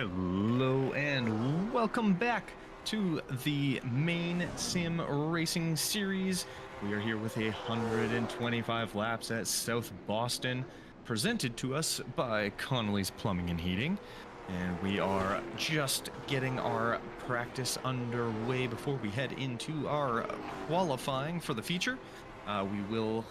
Hello and welcome back to the Maine Sim Racing Series. We are here with 125 laps at South Boston, presented to us by Connolly's Plumbing and Heating. And we are just getting our practice underway before we head into our qualifying for the feature. We will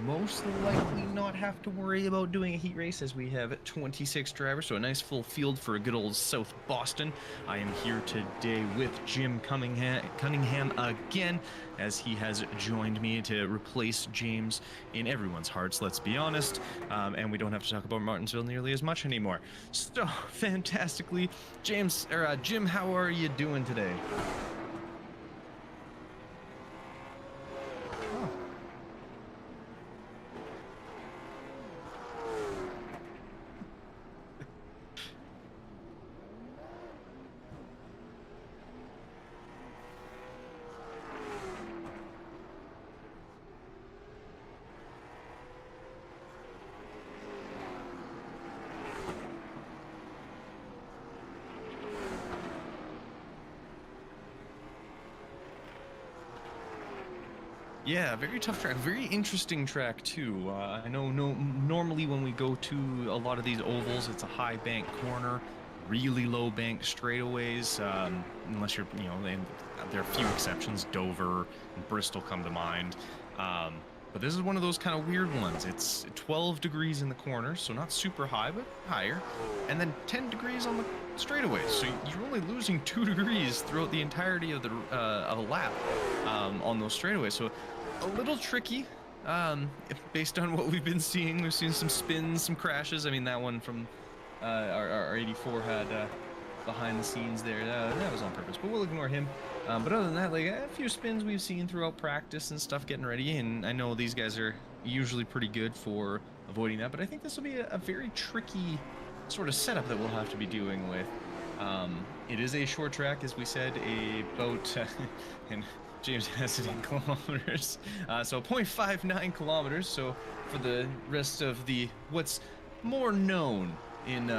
most likely not have to worry about doing a heat race as we have 26 drivers, so a nice full field for a good old South Boston. I am here today with Jim Cunningham again, as he has joined me to replace James in everyone's hearts, let's be honest, and we don't have to talk about Martinsville nearly as much anymore. So, fantastically, Jim, how are you doing today? Yeah, very tough track, very interesting track too. I know normally when we go to a lot of these ovals, it's a high bank corner, really low bank straightaways, unless you're, and there are a few exceptions, Dover and Bristol come to mind. But this is one of those kind of weird ones. It's 12 degrees in the corner, so not super high, but higher, and then 10 degrees on the straightaways. So you're only losing 2 degrees throughout the entirety of a lap on those straightaways. So a little tricky, based on what we've been seeing. We've seen some spins, some crashes. I mean, that one from our 84 had behind the scenes there. That was on purpose, but we'll ignore him. But other than that, like a few spins we've seen throughout practice and stuff getting ready, and I know these guys are usually pretty good for avoiding that, but I think this will be a very tricky sort of setup that we'll have to be doing with. It is a short track, as we said, about and James has it in kilometers, so 0.59 kilometers. So for the rest of the what's more known in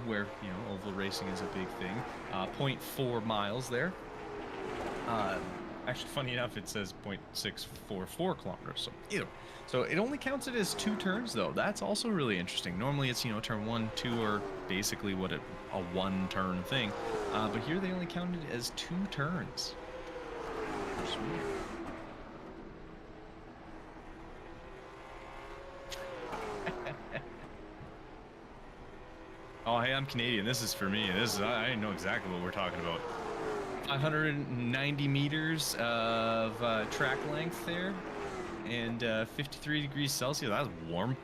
where oval racing is a big thing, 0.4 miles there. Actually, funny enough, it says 0.644 kilometers. So either. So it only counts it as 2 turns, though. That's also really interesting. Normally, it's turn 1, 2, or basically a 1-turn thing. But here they only counted it as 2 turns. Sweet. Oh, hey, I'm Canadian. This is for me. I know exactly what we're talking about. 590 meters of track length there, and 53 degrees Celsius. That's warm.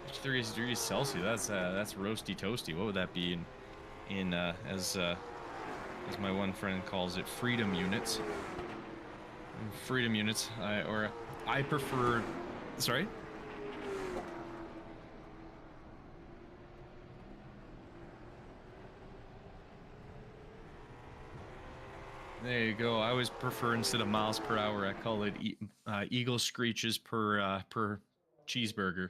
53 degrees Celsius. That's roasty toasty. What would that be in as my one friend calls it, freedom units? Freedom units. I prefer. Sorry. There you go. I always prefer, instead of miles per hour, I call it eagle screeches per cheeseburger.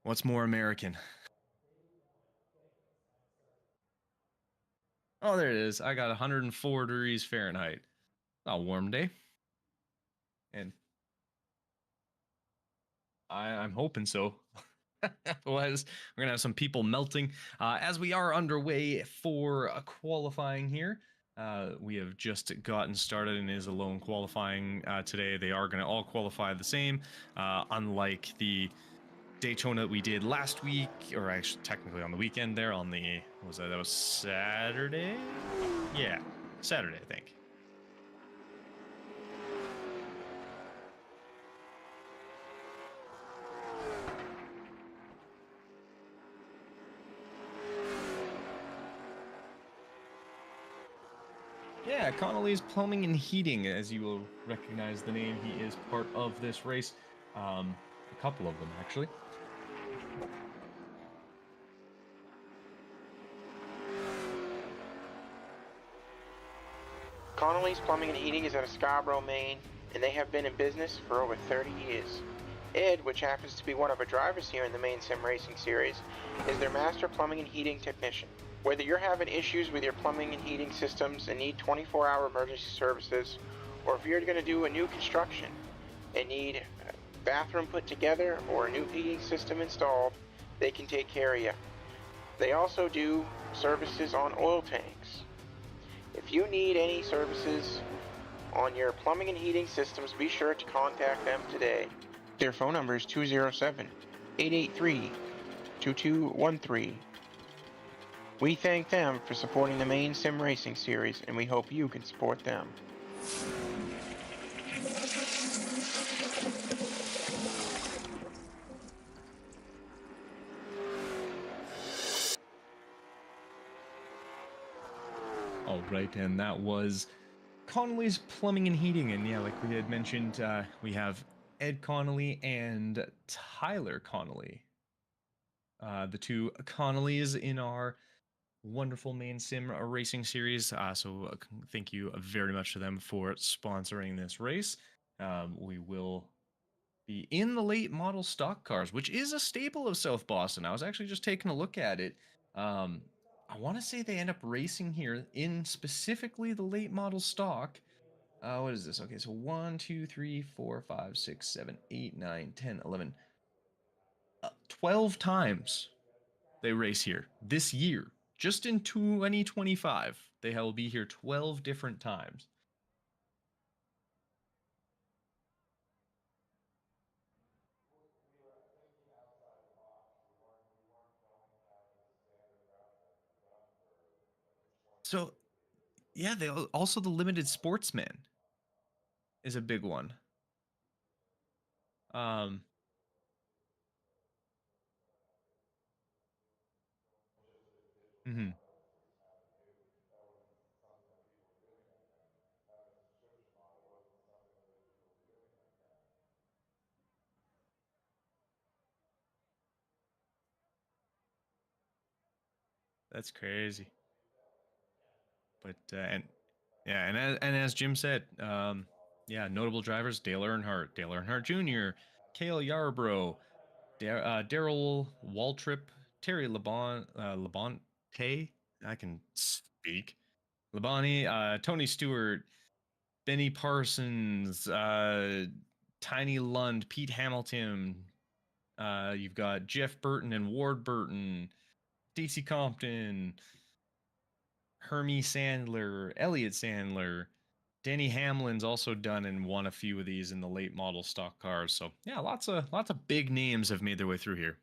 What's more American? Oh, there it is. I got 104 degrees Fahrenheit. A warm day. And I'm hoping so. Otherwise, we're going to have some people melting. As we are underway for a qualifying here, we have just gotten started and is alone qualifying today. They are going to all qualify the same, unlike the Daytona that we did last week, or actually technically on the weekend there on the, that was Saturday? Yeah, Saturday, I think. Yeah, Connolly's Plumbing and Heating, as you will recognize the name. He is part of this race. A couple of them, actually. Connolly's Plumbing and Heating is out of Scarborough, Maine, and they have been in business for over 30 years. Ed, which happens to be one of our drivers here in the Maine Sim Racing Series, is their master plumbing and heating technician. Whether you're having issues with your plumbing and heating systems and need 24-hour emergency services, or if you're going to do a new construction and need a bathroom put together or a new heating system installed, they can take care of you. They also do services on oil tanks. If you need any services on your plumbing and heating systems, be sure to contact them today. Their phone number is 207-883-2213. We thank them for supporting the Maine Sim Racing Series, and we hope you can support them. All right, and that was Connolly's Plumbing and Heating. And yeah, like we had mentioned, we have Ed Connolly and Tyler Connolly. The two Connollys in our wonderful Maine Sim racing series. So thank you very much to them for sponsoring this race. We will be in the late model stock cars, which is a staple of South Boston. I was actually just taking a look at it. I want to say they end up racing here in specifically the late model stock. What is this? Okay, so 1, 2, 3, 4, 5, 6, 7, 8, 9, 10, 11, 12 times they race here this year. Just in 2025, they will be here 12 different times. So, yeah, they also the limited sportsman is a big one. Um, mhm. That's crazy. But and yeah, and as Jim said, yeah, notable drivers: Dale Earnhardt Jr., Cale Yarbrough, Daryl Waltrip, Terry Labonte. I can speak. Labonte, Tony Stewart, Benny Parsons, Tiny Lund, Pete Hamilton. You've got Jeff Burton and Ward Burton, Stacey Compton, Hermie Sandler, Elliott Sandler, Danny Hamlin's also done and won a few of these in the late model stock cars. So yeah, lots of big names have made their way through here.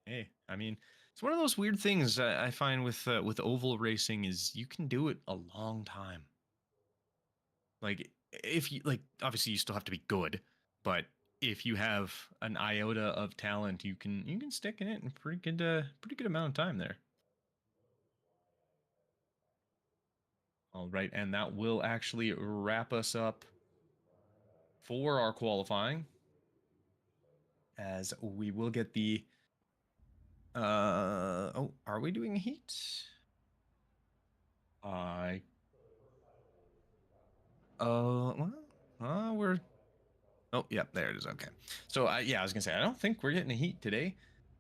Hey, I mean, it's one of those weird things I find with oval racing is you can do it a long time. Like if you like, obviously you still have to be good, but if you have an iota of talent, you can stick in it in pretty good amount of time there. All right, and that will actually wrap us up for our qualifying, as we will get the oh, are we doing a heat? I well, we're oh, yep, there it is. Okay. So yeah, I was gonna say I don't think we're getting a heat today.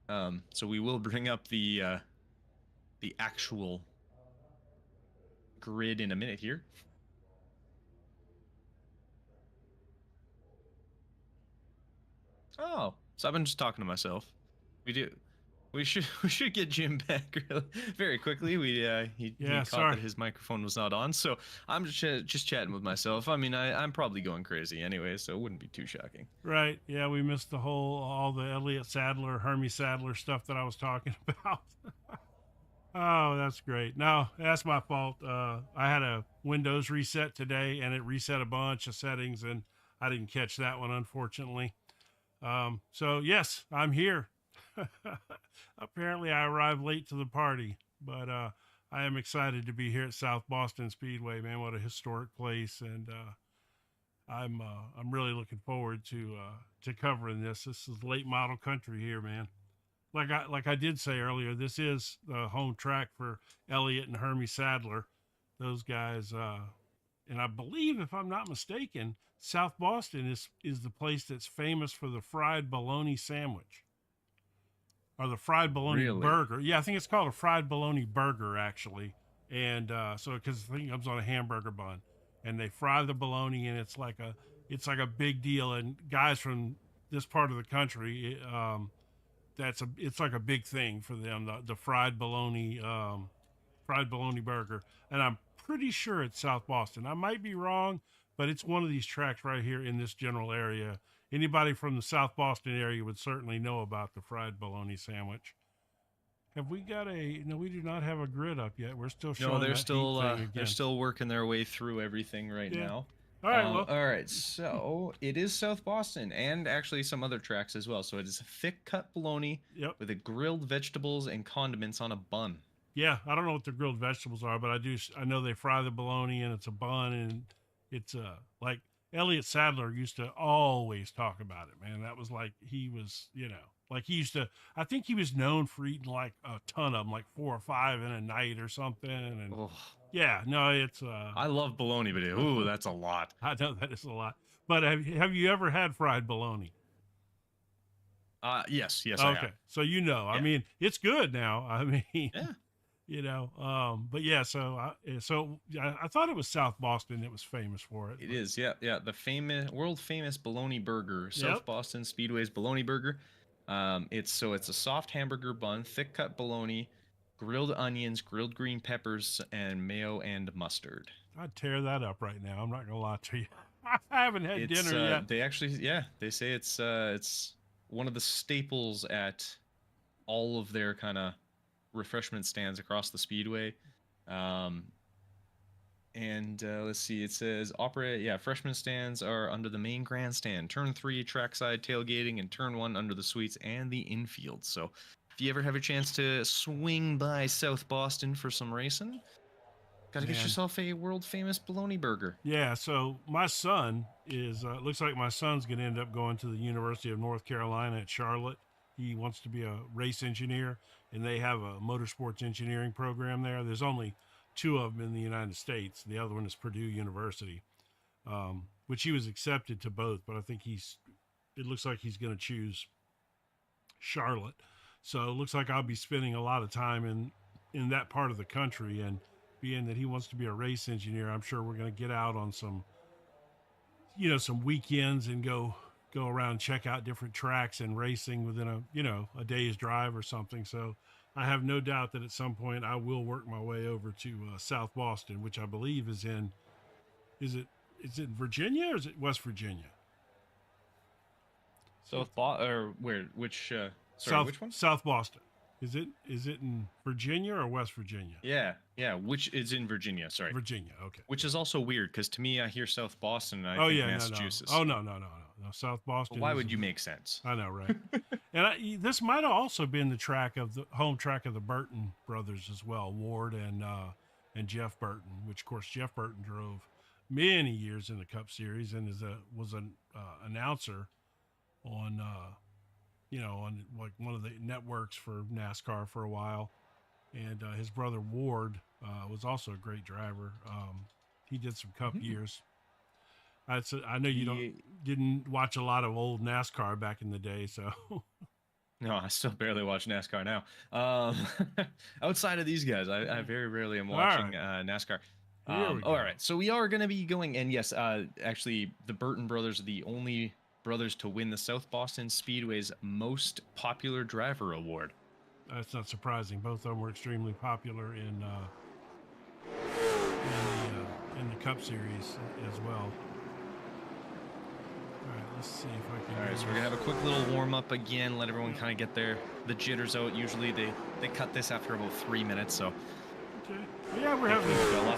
So we will bring up the actual grid in a minute here. Oh, so I've been just talking to myself. We do. We should get Jim back really, very quickly. He caught sorry. that his microphone was not on, so I'm just chatting with myself. I mean, I'm probably going crazy anyway, so it wouldn't be too shocking. Right. Yeah, we missed all the Elliott Sadler, Hermie Sadler stuff that I was talking about. Oh, that's great. No, that's my fault. I had a Windows reset today and it reset a bunch of settings and I didn't catch that one, unfortunately. So yes, I'm here. Apparently I arrived late to the party, but I am excited to be here at South Boston Speedway, man. What a historic place, and I'm really looking forward to covering this. This is late model country here, man. Like I did say earlier, this is the home track for Elliott and Hermie Sadler. Those guys, and I believe, if I'm not mistaken, South Boston is the place that's famous for the fried bologna sandwich. Or the fried bologna burger. Yeah, I think it's called a fried bologna burger, actually. And so, because I think it comes on a hamburger bun, and they fry the bologna, and it's like a big deal. And guys from this part of the country, it's like a big thing for them. The fried bologna burger, and I'm pretty sure it's South Boston. I might be wrong, but it's one of these tracks right here in this general area. Anybody from the South Boston area would certainly know about the fried bologna sandwich. Have we got no, we do not have a grid up yet. We're still showing. No, they're still working their way through everything right now. All right, all right. So it is South Boston, and actually some other tracks as well. So it is a thick cut bologna with the grilled vegetables and condiments on a bun. Yeah, I don't know what the grilled vegetables are, but I know they fry the bologna, and it's a bun, and it's like Elliott Sadler used to always talk about it, man. That was like, he was, like he used to, I think he was known for eating like a ton of them, like 4 or 5 in a night or something. And yeah, no, it's, I love bologna, but ooh, that's a lot. I know that is a lot, but have you ever had fried bologna? Yes, okay. I have. So, I mean, it's good now. I mean, yeah. But yeah, so I thought it was South Boston that was famous for it. It is, yeah. The world famous bologna burger, South Boston Speedway's bologna burger. It's a soft hamburger bun, thick cut bologna, grilled onions, grilled green peppers, and mayo and mustard. I'd tear that up right now. I'm not gonna lie to you. I haven't had dinner yet. They actually, they say it's one of the staples at all of their kind of refreshment stands across the speedway. Let's see, it says freshman stands are under the main grandstand, turn 3 trackside tailgating, and turn 1 under the suites and the infield. So if you ever have a chance to swing by South Boston for some racing, gotta get yourself a world famous bologna burger. Yeah, so my son is looks like my son's gonna end up going to the University of North Carolina at Charlotte. He wants to be a race engineer, and they have a motorsports engineering program there. There's only 2 of them in the United States. The other one is Purdue University, which he was accepted to both, but I think it looks like he's going to choose Charlotte. So it looks like I'll be spending a lot of time in that part of the country, and being that he wants to be a race engineer, I'm sure we're going to get out on some weekends and go around and check out different tracks and racing within a day's drive or something. So I have no doubt that at some point I will work my way over to South Boston, which I believe is in Virginia, or is it West Virginia? Which one? South Boston. Is it in Virginia or West Virginia? Yeah, which is in Virginia, sorry. Virginia, okay. Which is also weird, because to me, I hear South Boston, and I think Massachusetts. No. Oh, no, South Boston. Well, why would you make sense? I know, right? And this might have also been the home track of the Burton brothers as well, Ward and Jeff Burton, which, of course, Jeff Burton drove many years in the Cup Series and was an announcer on on like one of the networks for NASCAR for a while. And his brother Ward was also a great driver. He did some Cup years. I know you didn't watch a lot of old NASCAR back in the day, so. No, I still barely watch NASCAR now. Outside of these guys, I very rarely am watching NASCAR. All right, so we are going to be going, and yes, actually, the Burton brothers are the only brothers to win the South Boston Speedway's Most Popular Driver Award. That's not surprising. Both of them were extremely popular in the Cup Series as well. All right, let's see if I can. All right, so we're gonna have a quick little warm up again. Let everyone kind of get the jitters out. Usually they cut this after about 3 minutes. So. Okay. Yeah, we're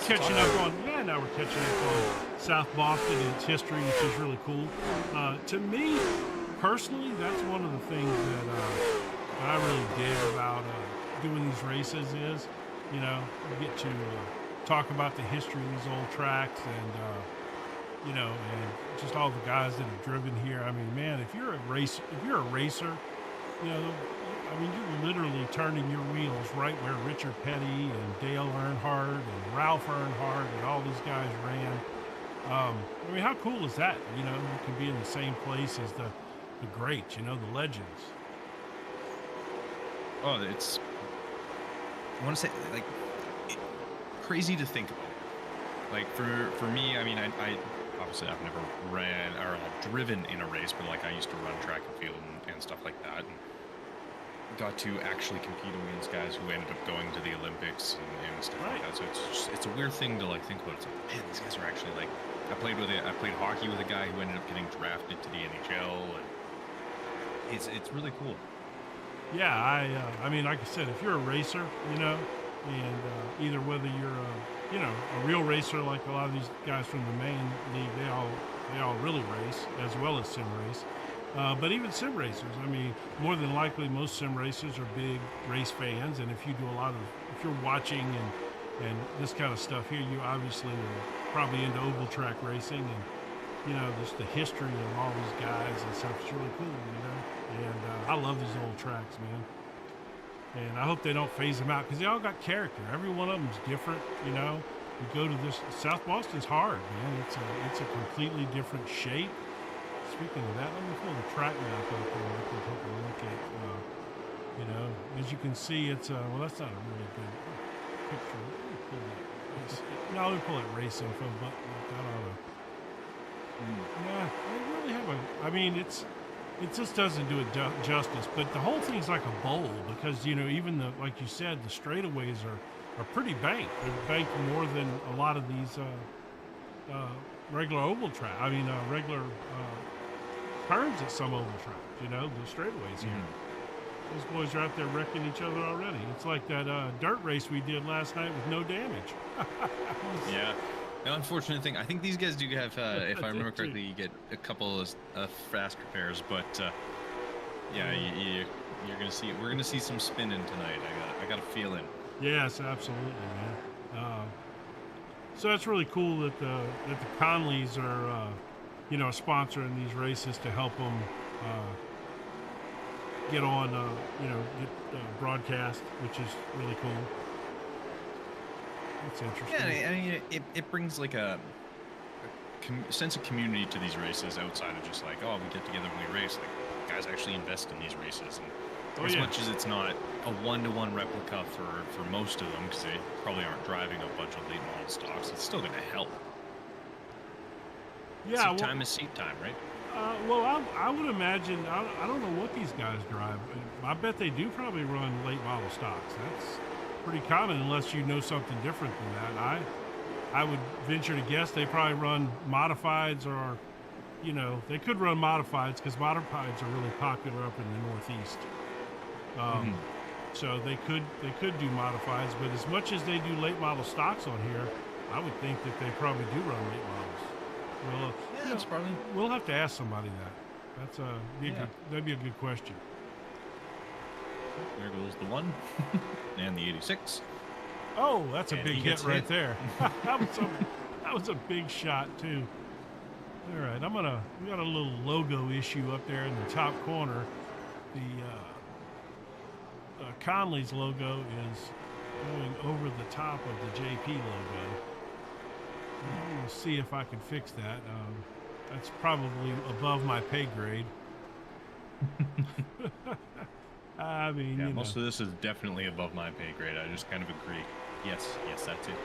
catching up on. Yeah, now we're catching up on South Boston and its history, which is really cool. To me, personally, that's one of the things that I really dig about doing these races is, you get to talk about the history of these old tracks and just all the guys that have driven here. I mean, man, if you're a racer, you're literally turning your wheels right where Richard Petty and Dale Earnhardt and Ralph Earnhardt and all these guys ran. How cool is that? You can be in the same place as the greats, the legends. Oh, I want to say, crazy to think about. Like, for me, I mean, I obviously I've never ran or driven in a race, but I used to run track and field and stuff like that, and got to actually compete against guys who ended up going to the Olympics and stuff like that. So it's a weird thing to think about. It's man, these guys are actually I played hockey with a guy who ended up getting drafted to the NHL, and it's really cool. Yeah, I mean, like I said, if you're a racer, and either whether you're a real racer like a lot of these guys from the Maine league, they all really race as well as sim race. But even sim racers, I mean, more than likely, most sim racers are big race fans, and if you do if you're watching and this kind of stuff here, you obviously are probably into oval track racing, and just the history of all these guys and stuff is really cool, And I love these old tracks, man. And I hope they don't phase them out because they all got character. Every one of them's different, You go to this South Boston's hard, man. It's a completely different shape. Speaking of that, let me pull the track map up here. I can take a look at, as you can see, it's well, that's not a really good picture. Let me pull that. No, let me pull that race info button. That ought to. Yeah, they really have I mean, it just doesn't do it justice. But the whole thing's like a bowl because even like you said, the straightaways are pretty banked. They're banked more than a lot of these regular oval track. I mean, regular turns at some oval tracks. The straightaways here. Those boys are out there wrecking each other already. It's like that dirt race we did last night with no damage. Yeah. The unfortunate thing, I think these guys do have, if I remember correctly, you get a couple of fast repairs, but yeah, you're gonna see. We're gonna see some spinning tonight. I got a feeling. Yes, absolutely, man. So that's really cool that the Connollys are, sponsoring these races to help them get on, get broadcast, which is really cool. It's interesting. Yeah, I mean, it brings a sense of community to these races outside of just we get together and we race. Guys actually invest in these races, and as much as it's not a one-to-one replica for most of them, because they probably aren't driving a bunch of late model stocks, it's still going to help. Yeah, seat time is seat time, right? Well, I would imagine. I don't know what these guys drive. I bet they do probably run late model stocks. That's pretty common unless you know something different than that. I would venture to guess they probably run modifieds, or they could run modifieds because modifieds are really popular up in the Northeast. So they could do modifieds, but as much as they do late model stocks on here, I would think that they probably do run late models. Well, that's probably. We'll have to ask somebody that. That'd be a good question. There goes the 1 and the 86. Oh, that's a big hit right there. that was a big shot too. All right, we got a little logo issue up there in the top corner. The Connolly's logo is going over the top of the JP logo. I'm going to see if I can fix that. That's probably above my pay grade. I mean, yeah, most of this is definitely above my pay grade. I just kind of agree. Yes, that's it.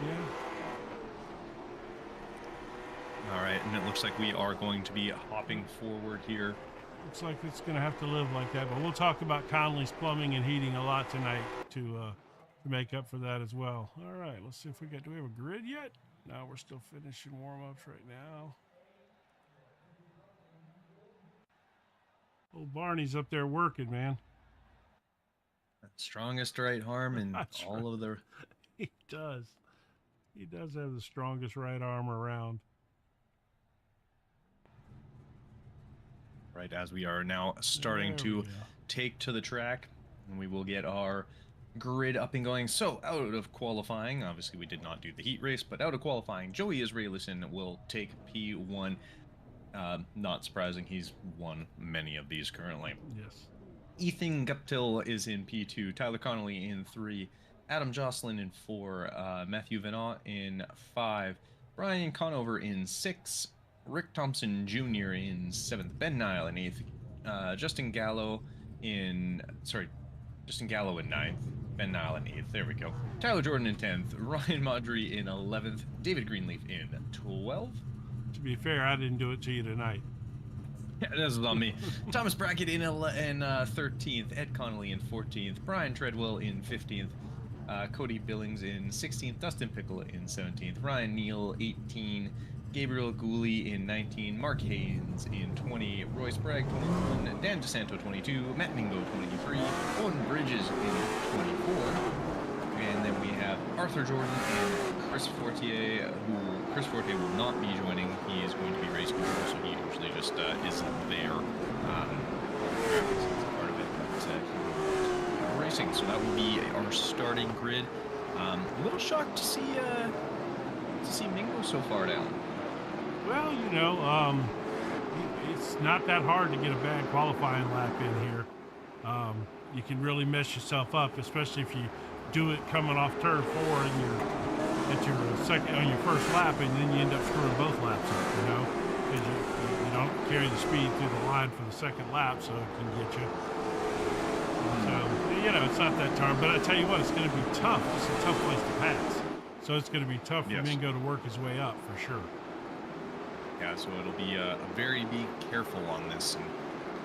Yeah. All right, and it looks like we are going to be hopping forward here. Looks like it's going to have to live like that, but we'll talk about Connolly's plumbing and heating a lot tonight to make up for that as well. All right, let's see if do we have a grid yet? No, we're still finishing warm-ups right now. Old Barney's up there working, man. Strongest right arm in all of the... He does. He does have the strongest right arm around. right as we are now starting to take to the track, and we will get our grid up and going. So out of qualifying, obviously we did not do the heat race, but out of qualifying, Joey Israelison will take P1. Not surprising, he's won many of these currently. Yes. Ethan Guptill is in P2, Tyler Connolly in 3, Adam Jocelyn in 4, Matthew Venat in 5, Brian Conover in 6, Rick Thompson Jr. in 7th, Ben Nile in 8th, Justin Gallo in 9th, Ben Nile in 8th, there we go, Tyler Jordan in 10th, Ryan Maudry in 11th, David Greenleaf in 12th. To be fair, I didn't do it to you tonight. Yeah, this is on me. Thomas Brackett in 13th, Ed Connolly in 14th, Brian Treadwell in 15th, Cody Billings in 16th, Dustin Pickle in 17th, Ryan Neal 18, Gabriel Gooley in 19, Mark Haynes in 20, Roy Sprague 21, Dan DeSanto 22, Matt Mingo 23, Owen Bridges in 24, and then we have Arthur Jordan and Chris Fortier, who Chris Fortier will not be joining. He is going to be race control, so he usually just isn't there. It's part of it, but racing. So that will be our starting grid. A little shocked to see Mingo so far down. Well, you know, it's not that hard to get a bad qualifying lap in here. You can really mess yourself up, especially if you do it coming off turn 4 and on your first lap, and then you end up screwing both laps up, you know, because you don't carry the speed through the line for the second lap, so it can get you. So, you know, it's not that hard, but I tell you what, it's going to be tough. It's a tough place to pass. So it's going to be tough for Mingo to work his way up, for sure. Yeah, so it'll be a very be careful on this, and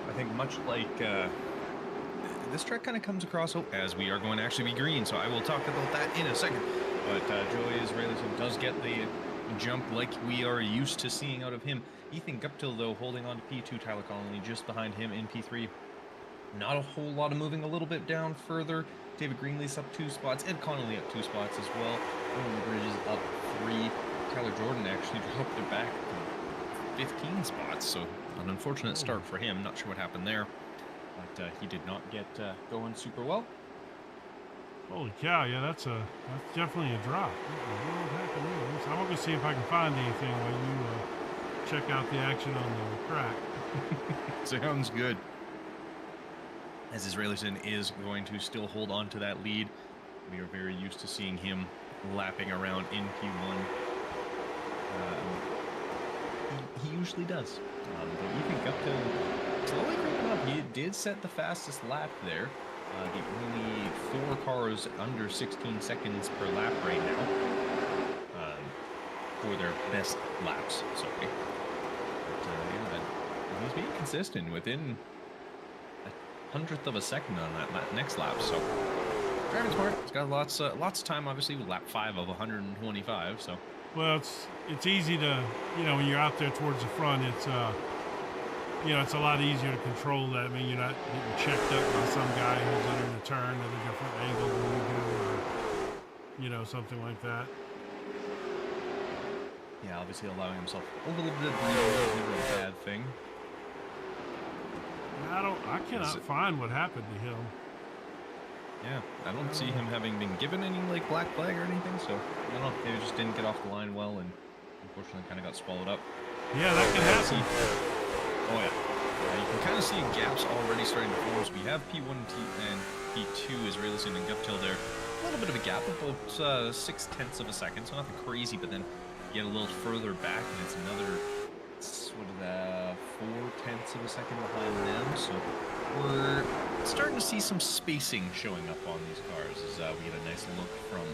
I think much like this track kind of comes across as we are going to actually be green, so I will talk about that in a second. But Joey Israelison does get the jump like we are used to seeing out of him. Ethan Guptill, though, holding on to P2, Tyler Connolly just behind him in P3. Not a whole lot of moving a little bit down further. David Greenleaf's up 2 spots, Ed Connolly up 2 spots as well. Owen Bridges up 3. Tyler Jordan actually dropped it back to 15 spots, so an unfortunate start for him. Not sure what happened there, but he did not get going super well. Holy cow, yeah, that's definitely a drop. What happened there? I'm going to see if I can find anything while you check out the action on the track. Sounds good. As Israelison is going to still hold on to that lead. We are very used to seeing him lapping around in P1. He usually does. But Ethan Guptill slowly creeping up. He did set the fastest lap there. The only 4 cars under 16 seconds per lap right now for their best laps. Sorry. But he's being consistent within a 100th of a second on that next lap. So driving smart. He's got lots of time. Obviously, with lap 5 of 125. So well, it's easy to, you know, when you're out there towards the front, it's you know, it's a lot easier to control that. I mean, you're not getting checked up by some guy who's entering the turn at a different angle than you do, or, you know, something like that. Yeah, obviously allowing himself a little bit of breathing is never a bad thing. I cannot find what happened to him. Yeah, I don't see him having been given any, like, black flag or anything, so I don't know. Maybe just didn't get off the line well and unfortunately kind of got swallowed up. Yeah, that can happen. Oh, yeah. You can kind of see gaps already starting to form. So we have P1 and P2 Israelison and Guptill there. A little bit of a gap, about 0.6 of a second, so nothing crazy, but then you get a little further back, and it's another, 0.4 of a second behind them. So we're starting to see some spacing showing up on these cars as we get a nice look from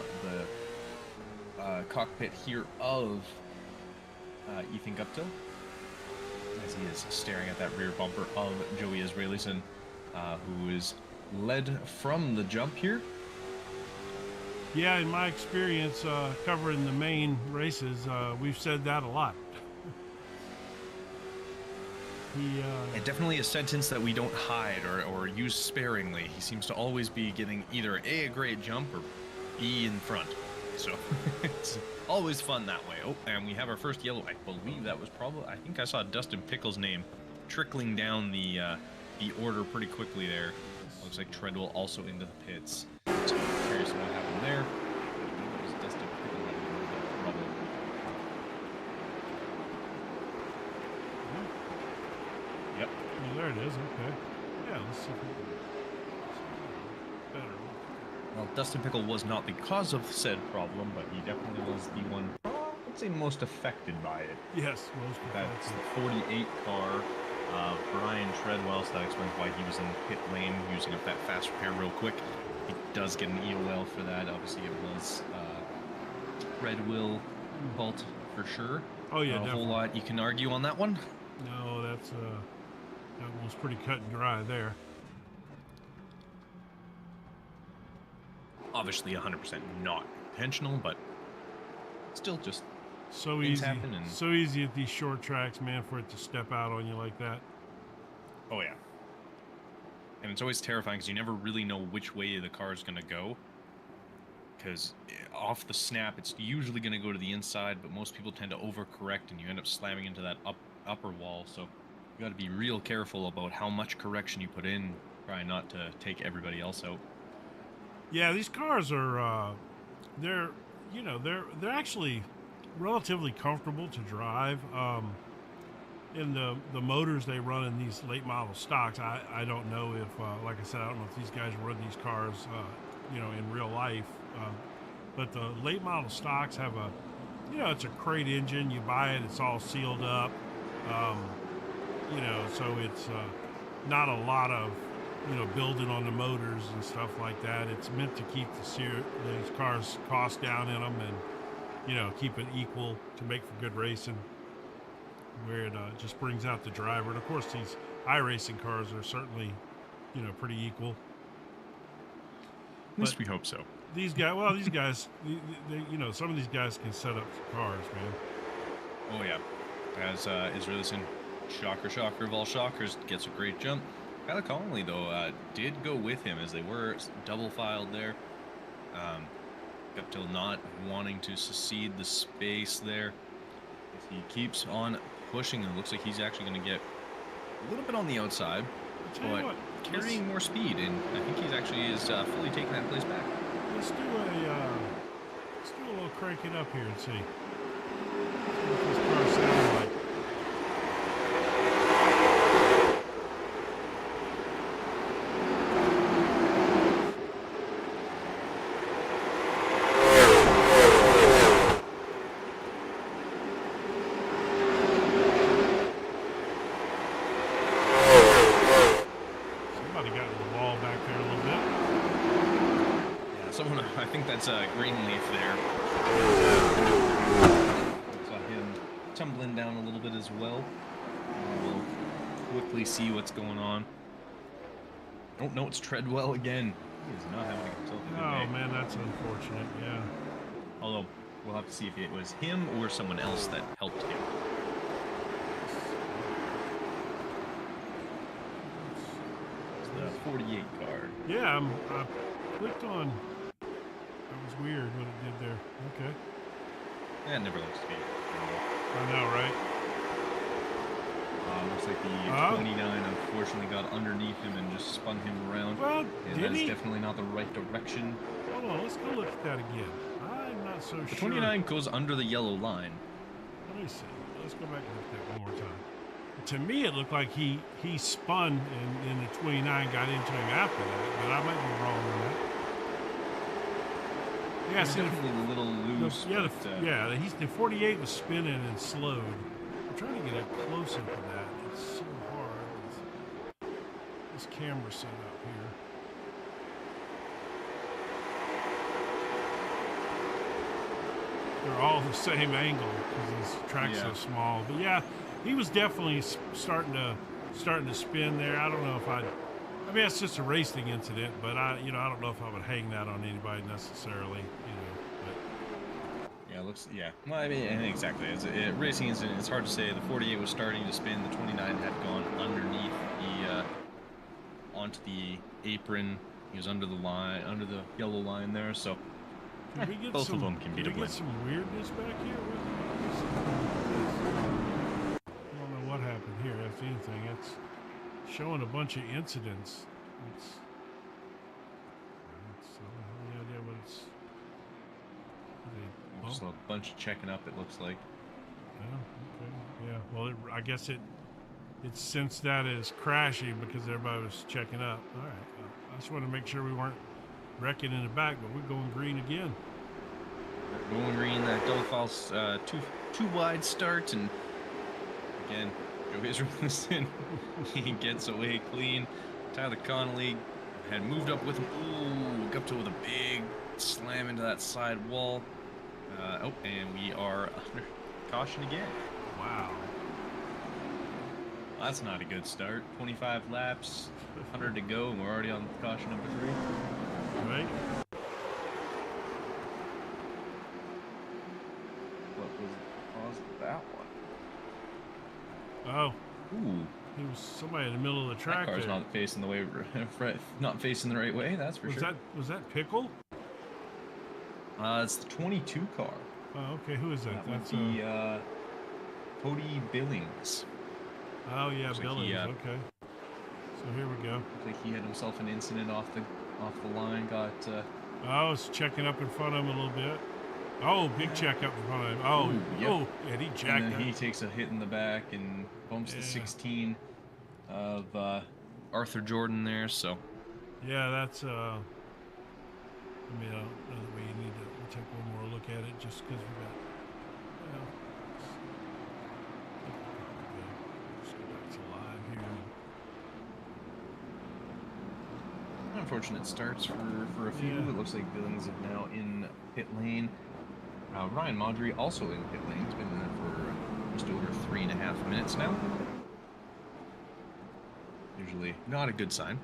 the cockpit here of Ethan Guptill, as he is staring at that rear bumper of Joey Israelison, who is led from the jump here. Yeah, in my experience covering the Maine races, we've said that a lot. And definitely a sentence that we don't hide or use sparingly. He seems to always be getting either A, a great jump, or B, in front. So it's always fun that way. Oh, and we have our first yellow. I believe that was probably, I think I saw Dustin Pickle's name trickling down the order pretty quickly there. Looks like Treadwell also into the pits. So I'm curious what happened there. It was Dustin Pickle having a little bit of trouble. Yep. Oh, there it is. Okay. Yeah, let's see if we can better. Well, Dustin Pickle was not the cause of said problem, but he definitely was the one, I'd say, most affected by it. Yes, most That's the 48 car. Brian Treadwell, so that explains why he was in the pit lane, using up that fast repair real quick. He does get an EOL for that. Obviously, it was Treadwell fault for sure. Oh yeah, Not a definitely. whole lot you can argue on that one. No, that's that was pretty cut and dry there. Obviously, 100% not intentional, but still just So things easy, happen and- so easy at these short tracks, man, for it to step out on you like that. oh yeah. And it's always terrifying because you never really know which way the car is going to go. Because off the snap, it's usually going to go to the inside, but most people tend to overcorrect and you end up slamming into that upper wall. So you got to be real careful about how much correction you put in. Try not to take everybody else out. Yeah, these cars are they're actually relatively comfortable to drive. In the motors they run in these late model stocks, I don't know if like I said, I don't know if these guys run these cars in real life, but the late model stocks have a it's a crate engine. You buy it, it's all sealed up, so it's not a lot of building on the motors and stuff like that. It's meant to keep these cars cost down in them and keep it equal to make for good racing, where it just brings out the driver. And of course, these iRacing cars are certainly pretty equal. At least we hope so. These guys, they, some of these guys can set up cars, man. Oh yeah. As Israelson, shocker of all shockers, gets a great jump. Tyler Connolly, though, did go with him as they were double filed there. Up till not wanting to secede the space there. If he keeps on pushing, it looks like he's actually going to get a little bit on the outside, but carrying more speed, and I think he's actually fully taking that place back. Let's do a little crank it up here and see what this car sounds like. I think that's Greenleaf there. Saw him tumbling down a little bit as well. We'll quickly see what's going on. Oh no, it's Treadwell again. He is not having himself a good day. Oh man, that's unfortunate. Yeah. Although we'll have to see if it was him or someone else that helped him. It's the 48 card. Yeah, I clicked on. That was weird what it did there. Okay. Yeah, it never looks to be. I know, right? Looks like the 29 unfortunately got underneath him and just spun him around. Well, and that's definitely not the right direction. Hold on, let's go look at that again. I'm not so sure. The 29 goes under the yellow line. Let me see. Let's go back and look at that one more time. To me, it looked like he spun and the 29 got into him after that, but I might be wrong on that. Yeah, it's definitely a little loose. The 48 was spinning and slowed. I'm trying to get it closer to that. It's so hard with this camera set up here. They're all the same angle because this track's so small. But yeah, he was definitely starting to spin there. I don't know if I mean, it's just a racing incident, but I don't know if I would hang that on anybody necessarily, But. Yeah, it looks, yeah. Well, I mean, exactly. It's a racing incident. It's hard to say. The 48 was starting to spin. The 29 had gone underneath onto the apron. He was under the line, under the yellow line there. So both of them can be to win. Get some weirdness back here. I don't know what happened here. I see anything. It's showing a bunch of incidents. I don't have any idea what it's. Just a bunch of checking up, it looks like. Yeah, okay. Yeah, well, I guess it's sensed that as crashing because everybody was checking up. All right. I just wanted to make sure we weren't wrecking in the back, but we're going green again. Going green, that double false, two wide start, and again, Joe Israelson, he gets away clean. Tyler Connolly had moved up with him. Ooh, up to with a big slam into that side wall. And we are under caution again. Wow. Well, that's not a good start. 25 laps, 100 to go, and we're already on caution number 3. Right. What was the cause of that one? Oh. Ooh. He was somebody in the middle of the track. That car's there. not facing the way, not facing the right way. That's for sure. Was that Pickle? It's the 22 car. Oh, okay. Who is that? That's the Cody Billings. Oh yeah, Looks Billings. Like okay. So here we go. Looks like he had himself an incident off the line. Got. Oh, it's checking up in front of him a little bit. Oh, big check up in front of him. Oh, ooh, yep. Oh, and he jacked And then up. he takes a hit in the back and bumps the 16 of Arthur Jordan there. So. Yeah, that's. I mean, I don't know that we need to take one more look at it just because we got. Let's go back to live here. Unfortunate starts for a few. Yeah. It looks like Billings is now in pit lane. Ryan Maudry also in pit lane. He's been in there for just over 3.5 minutes now. Usually not a good sign.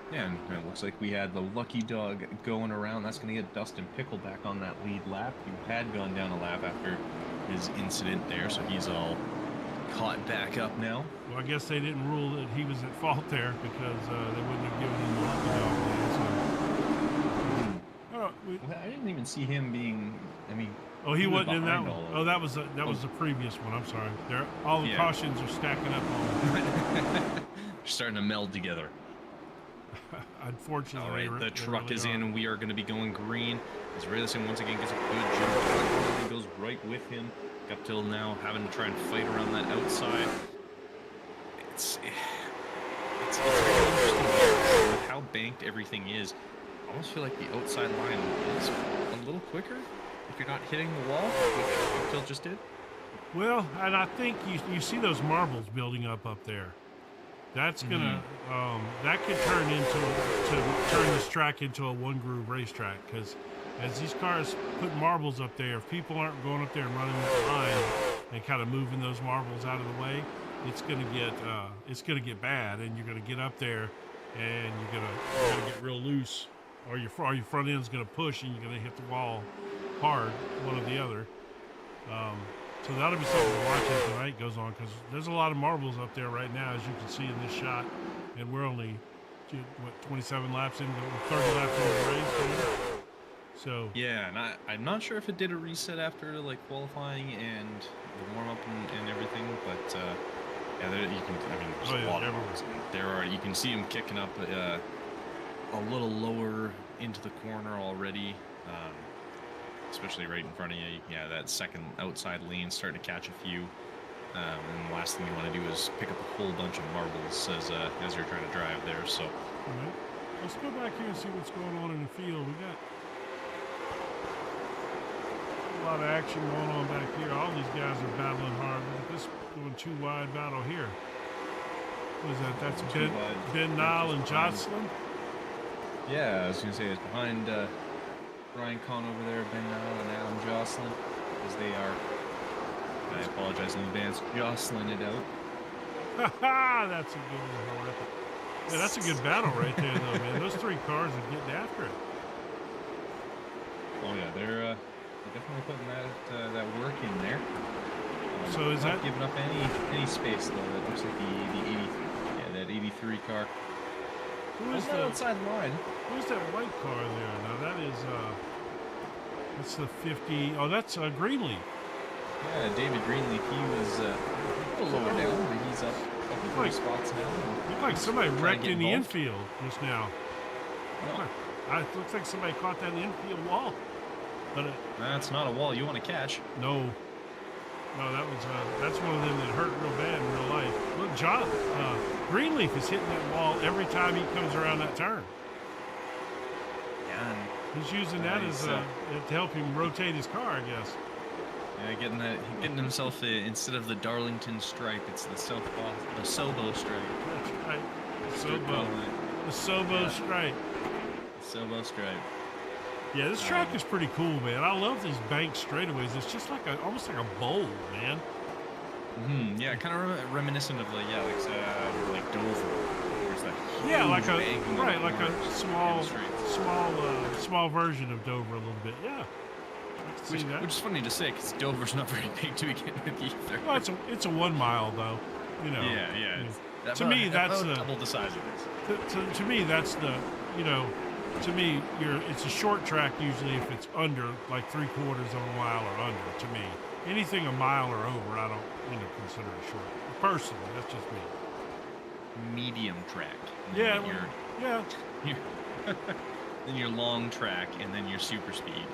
Yeah, and it looks like we had the lucky dog going around. That's going to get Dustin Pickle back on that lead lap. He had gone down a lap after his incident there, so he's all caught back up now. Well, I guess they didn't rule that he was at fault there because they wouldn't have given him the lucky dog lead. So. Well, I didn't even see him being. I mean. Oh, he wasn't in that one. Oh, that was the previous one. I'm sorry. All the cautions are stacking up on. They're starting to meld together. Unfortunately. All right, the truck really is are. in, and we are going to be going green. As Rayleigh once again gets a good jump. He goes right with him. Up till now, having to try and fight around that outside. It's really interesting with how banked everything is. I almost feel like the outside line is a little quicker if you're not hitting the wall, which Till just did. Well, and I think you see those marbles building up there. That's gonna that could turn this track into a one groove racetrack because as these cars put marbles up there, if people aren't going up there and running that line and kind of moving those marbles out of the way, it's gonna get bad, and you're gonna get up there and you're gonna get real loose, or your front end's gonna push and you're gonna hit the wall hard, one or the other. So that'll be something to watch as the night goes on, because there's a lot of marbles up there right now, as you can see in this shot, and we're only 27 laps into 30 laps into the race. So yeah, and I'm not sure if it did a reset after like qualifying and the warm up and everything, but yeah, there, you can. I mean, there's a lot of marbles. You can see him kicking up a little lower into the corner already. Especially right in front of you. Yeah, that second outside lane starting to catch a few. And the last thing you want to do is pick up a whole bunch of marbles as you're trying to drive there. So, all right. Let's go back here and see what's going on in the field. We got a lot of action going on back here. All these guys are battling hard. This going too wide battle here. What is that? That's Ben Nile and Jocelyn? Yeah, I was going to say it's behind Ryan Kahn over there, Ben Nile and Adam Jocelyn, as they are, I apologize in advance, jostling it out. That's a good one. Yeah, that's a good battle right there, though, man. Those three cars are getting after it. Oh, yeah, they're definitely putting that work in there. So is not that giving up any space, though? That looks like the 83, that 83 car. Who is that the outside line? Who's that white car there? Now that is that's the 50. Oh, that's Greenleaf. Yeah, David Greenleaf. He was a little lower down, but he's up a couple like, spots now. Looked like somebody wrecked in the involved. infield just now. Oh. It looks like somebody caught that infield wall. But That's not a wall you want to catch. no, that's one of them that hurt real bad in real life. Look, John Greenleaf is hitting that wall every time he comes around that turn. Yeah. He's using that as to help him rotate his car, I guess. Yeah, getting himself instead of the Darlington stripe, it's the Sobo stripe. That's right. The Sobo stripe. Sobo stripe. Yeah, this track is pretty cool, man. I love these bank straightaways. It's just like almost like a bowl, man. Yeah, kind of reminiscent of like Dover. Where's that? Yeah, huge like bank a small version of Dover a little bit. Yeah. Which is funny to say because Dover's not very big to begin with either. Well, it's a 1 mile though, you know. Yeah. To me, that's double the size of this. To me, that's the, you know, to me, it's a short track usually if it's under like 3/4 of a mile or under. To me, anything a mile or over, I don't consider it short. Personally, that's just me. Medium track. Yeah. Then your long track, and then your super speed.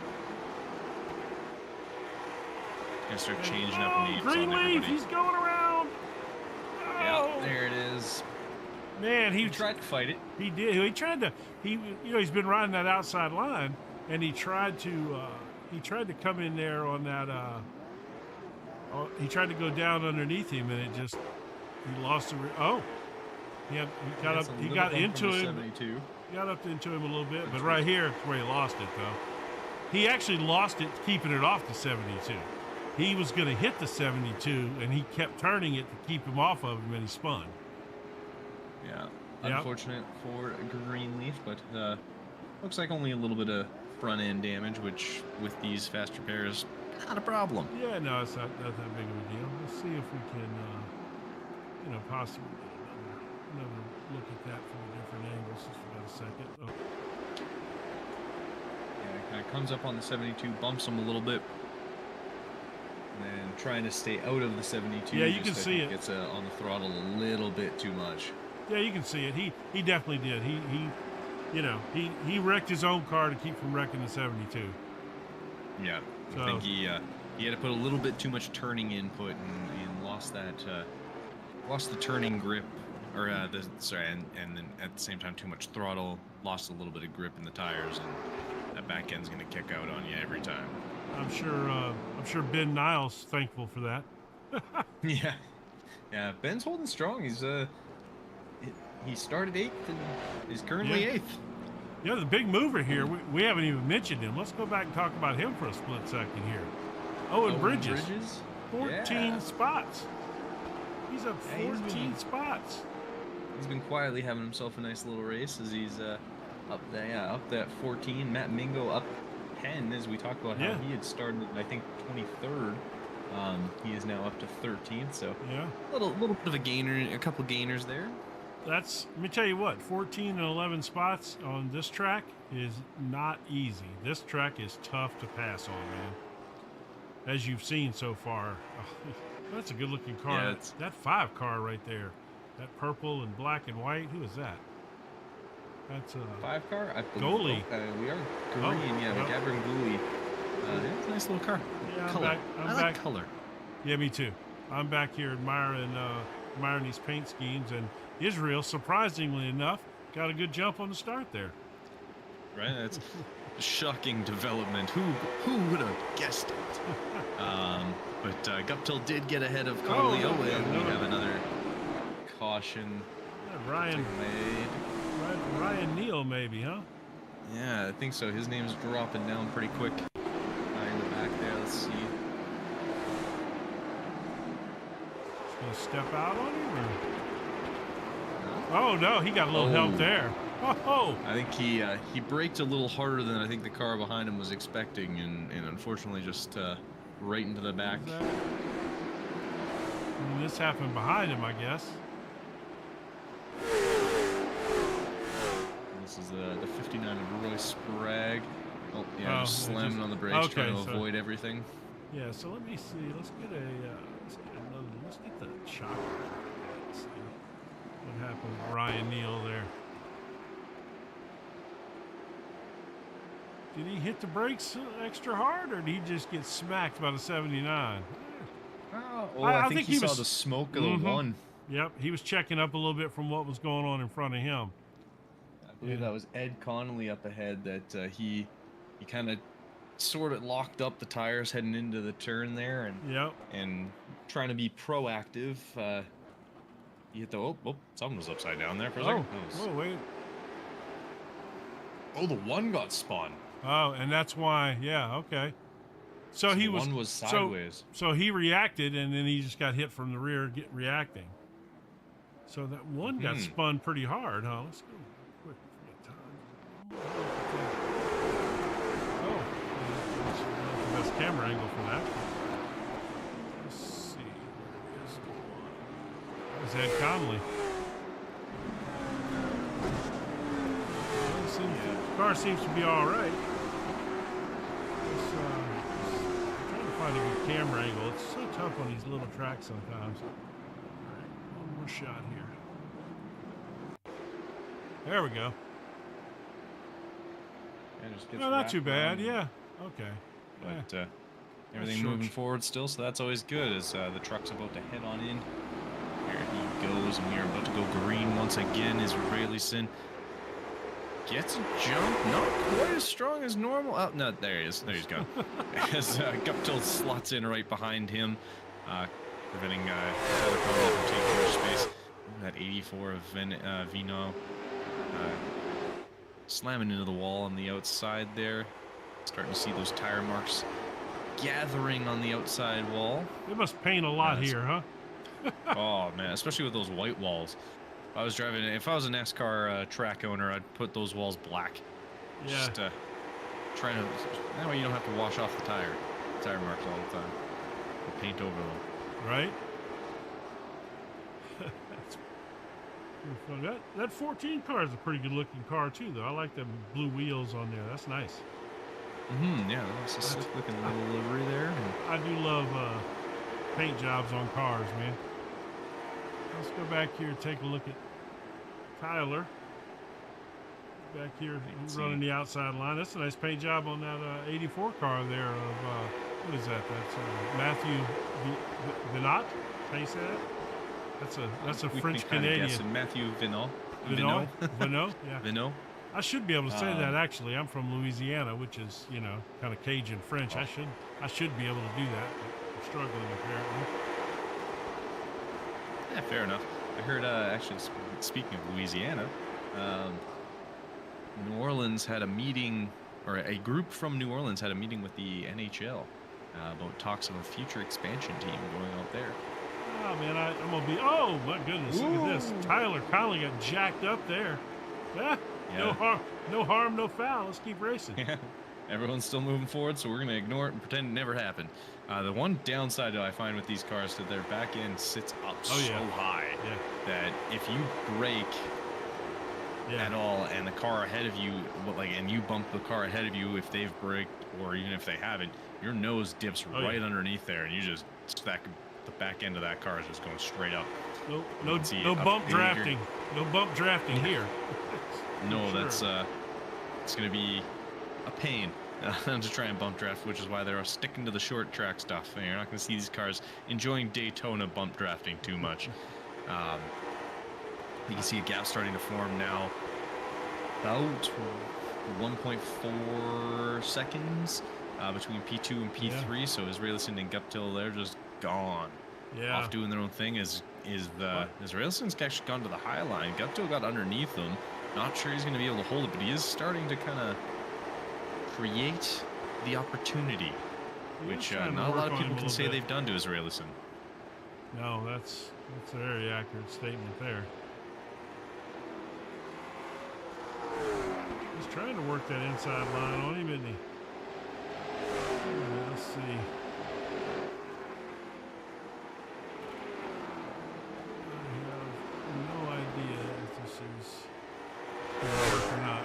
Gonna start changing up names on Greenleaf, everybody. he's going around. Yeah, there it is. Man, He tried to fight it. He did. He tried to. He's been riding that outside line, and he tried to come in there on that. He tried to go down underneath him, and it just he lost the. He got into him. 72. Got up into him a little bit, but right here is where he lost it, though. He actually lost it keeping it off the 72. He was going to hit the 72, and he kept turning it to keep him off of him, and he spun. Yeah, Yep. unfortunate for Greenleaf, but looks like only a little bit of front end damage, which with these fast repairs, not a problem. Yeah, no, it's not that big of a deal. Let's see if we can, possibly get another look at that from a different angle. Just about a second. Oh. Yeah, it kind of comes up on the 72, bumps him a little bit, and then trying to stay out of the 72. Yeah, you can see it. Gets on the throttle a little bit too much. Yeah, you can see it. He definitely did. He wrecked his own car to keep from wrecking the 72. Yeah, So, I think he had to put a little bit too much turning input and lost the turning grip, or and then at the same time too much throttle, lost a little bit of grip in the tires, and that back end's gonna kick out on you every time. I'm sure Ben Niles thankful for that. Yeah, Ben's holding strong. He started 8th and is currently 8th. Yeah, the big mover here. We haven't even mentioned him. Let's go back and talk about him for a split second here. Owen Bridges. 14 spots. He's up 14 spoets. He's been quietly having himself a nice little race as he's up that 14. Matt Mingo up 10, as we talked about how he had started, I think, 23rd. He is now up to 13th, so a little bit of a gainer, a couple gainers there. Let me tell you what, 14 and 11 spots on this track is not easy. This track is tough to pass on, man. As you've seen so far. That's a good looking car. Yeah, that 5 car right there. That purple and black and white. Who is that? That's a 5 car? I Goalie. We are green, Gavin Gooley. It's a nice little car. Yeah, color. I'm like back. Color. Yeah, me too. I'm back here admiring these paint schemes, and Israel, surprisingly enough, got a good jump on the start there. Right, that's shocking development. Who would have guessed it? But Guptill did get ahead of Connolly. We have another caution. Ryan Neal, maybe, huh? Yeah, I think so. His name's dropping down pretty quick. In the back there, let's see. Just gonna step out on him, or? Oh no, he got a little help there. Oh! I think he braked a little harder than I think the car behind him was expecting, and unfortunately just right into the back. This happened behind him, I guess. This is the 59 of Roy Sprague. Oh, yeah, just slamming on the brakes, okay, trying to avoid everything. Yeah, so let me see. Let's get the chopper. Let's see what happened with Ryan Neal there. Did he hit the brakes extra hard, or did he just get smacked by the 79? Oh, I think he saw the smoke of the one. Yep, he was checking up a little bit from what was going on in front of him. I believe that was Ed Connolly up ahead that he kind of sort of locked up the tires heading into the turn there and trying to be proactive. He hit the something was upside down there for a second. Oh, wait. Oh, the one got spun. Oh, and that's why. Yeah, okay. So he was one was sideways. So he reacted, and then he just got hit from the rear, reacting. So that one got spun pretty hard, huh? Let's go quick. Oh, that's the best camera angle for that. Let's see. There's Ed Connolly. The car seems to be all right. Trying to find a good camera angle. It's so tough on these little tracks sometimes. All right, one more shot here. There we go. No, not too bad. Yeah. Okay. But everything moving forward still, so that's always good as the truck's about to head on in. There he goes, and we are about to go green once again as Raylison gets a jump, not quite as strong as normal. Oh, no, there he is. There he's gone. As Guptill slots in right behind him, preventing Tyler Connolly from taking more space. That 84 of Vino slamming into the wall on the outside there. Starting to see those tire marks gathering on the outside wall. They must paint a lot here, huh? Oh, man, especially with those white walls. If I was a NASCAR track owner, I'd put those walls black. Yeah. Just trying to, that way you don't have to wash off the tire marks all the time. Or paint over them. Right? That's fun. That 14 car is a pretty good looking car too, though. I like them blue wheels on there. That's nice. Yeah, that's a slick looking little livery there. I do love paint jobs on cars, man. Let's go back here and take a look at Tyler. Back here, running the outside line. That's a nice paint job on that 84 car there of, what is that? That's Matthew Vinot. How you say that? That's a French Canadian. Matthew Vinot. Vinot? Yeah. Vinot. I should be able to say that, actually. I'm from Louisiana, which is, kind of Cajun French. I should be able to do that, but I'm struggling apparently. Yeah, fair enough. I heard, actually, speaking of Louisiana, New Orleans had a meeting, or a group from New Orleans had a meeting with the NHL about talks of a future expansion team going out there. Oh, man, I'm going to be, oh, my goodness, look at this. Tyler Connolly got jacked up there. Yeah. No harm, no foul. Let's keep racing. Yeah. Everyone's still moving forward, so we're going to ignore it and pretend it never happened. The one downside that I find with these cars is that their back end sits up so high that if you brake at all and the car ahead of you, and you bump the car ahead of you if they've braked or even if they haven't, your nose dips right underneath there, and you just the back end of that car is just going straight up. No bump drafting. No bump drafting here. No, that's it's going to be a pain to try and bump draft, which is why they're sticking to the short track stuff. And you're not going to see these cars enjoying Daytona bump drafting too much. You can see a gap starting to form now, about 1.4 seconds between P2 and P3. Yeah. So Israelson and Guptill, they're just gone. Yeah. Off doing their own thing. Israelson's actually gone to the high line. Guptill got underneath them. Not sure he's going to be able to hold it, but he is starting to kind of create the opportunity, which not a lot of people can say they've done to Israelson. No, that's a very accurate statement there. He's trying to work that inside line on him, isn't he? Let's see. I have no idea if this is going to work or not.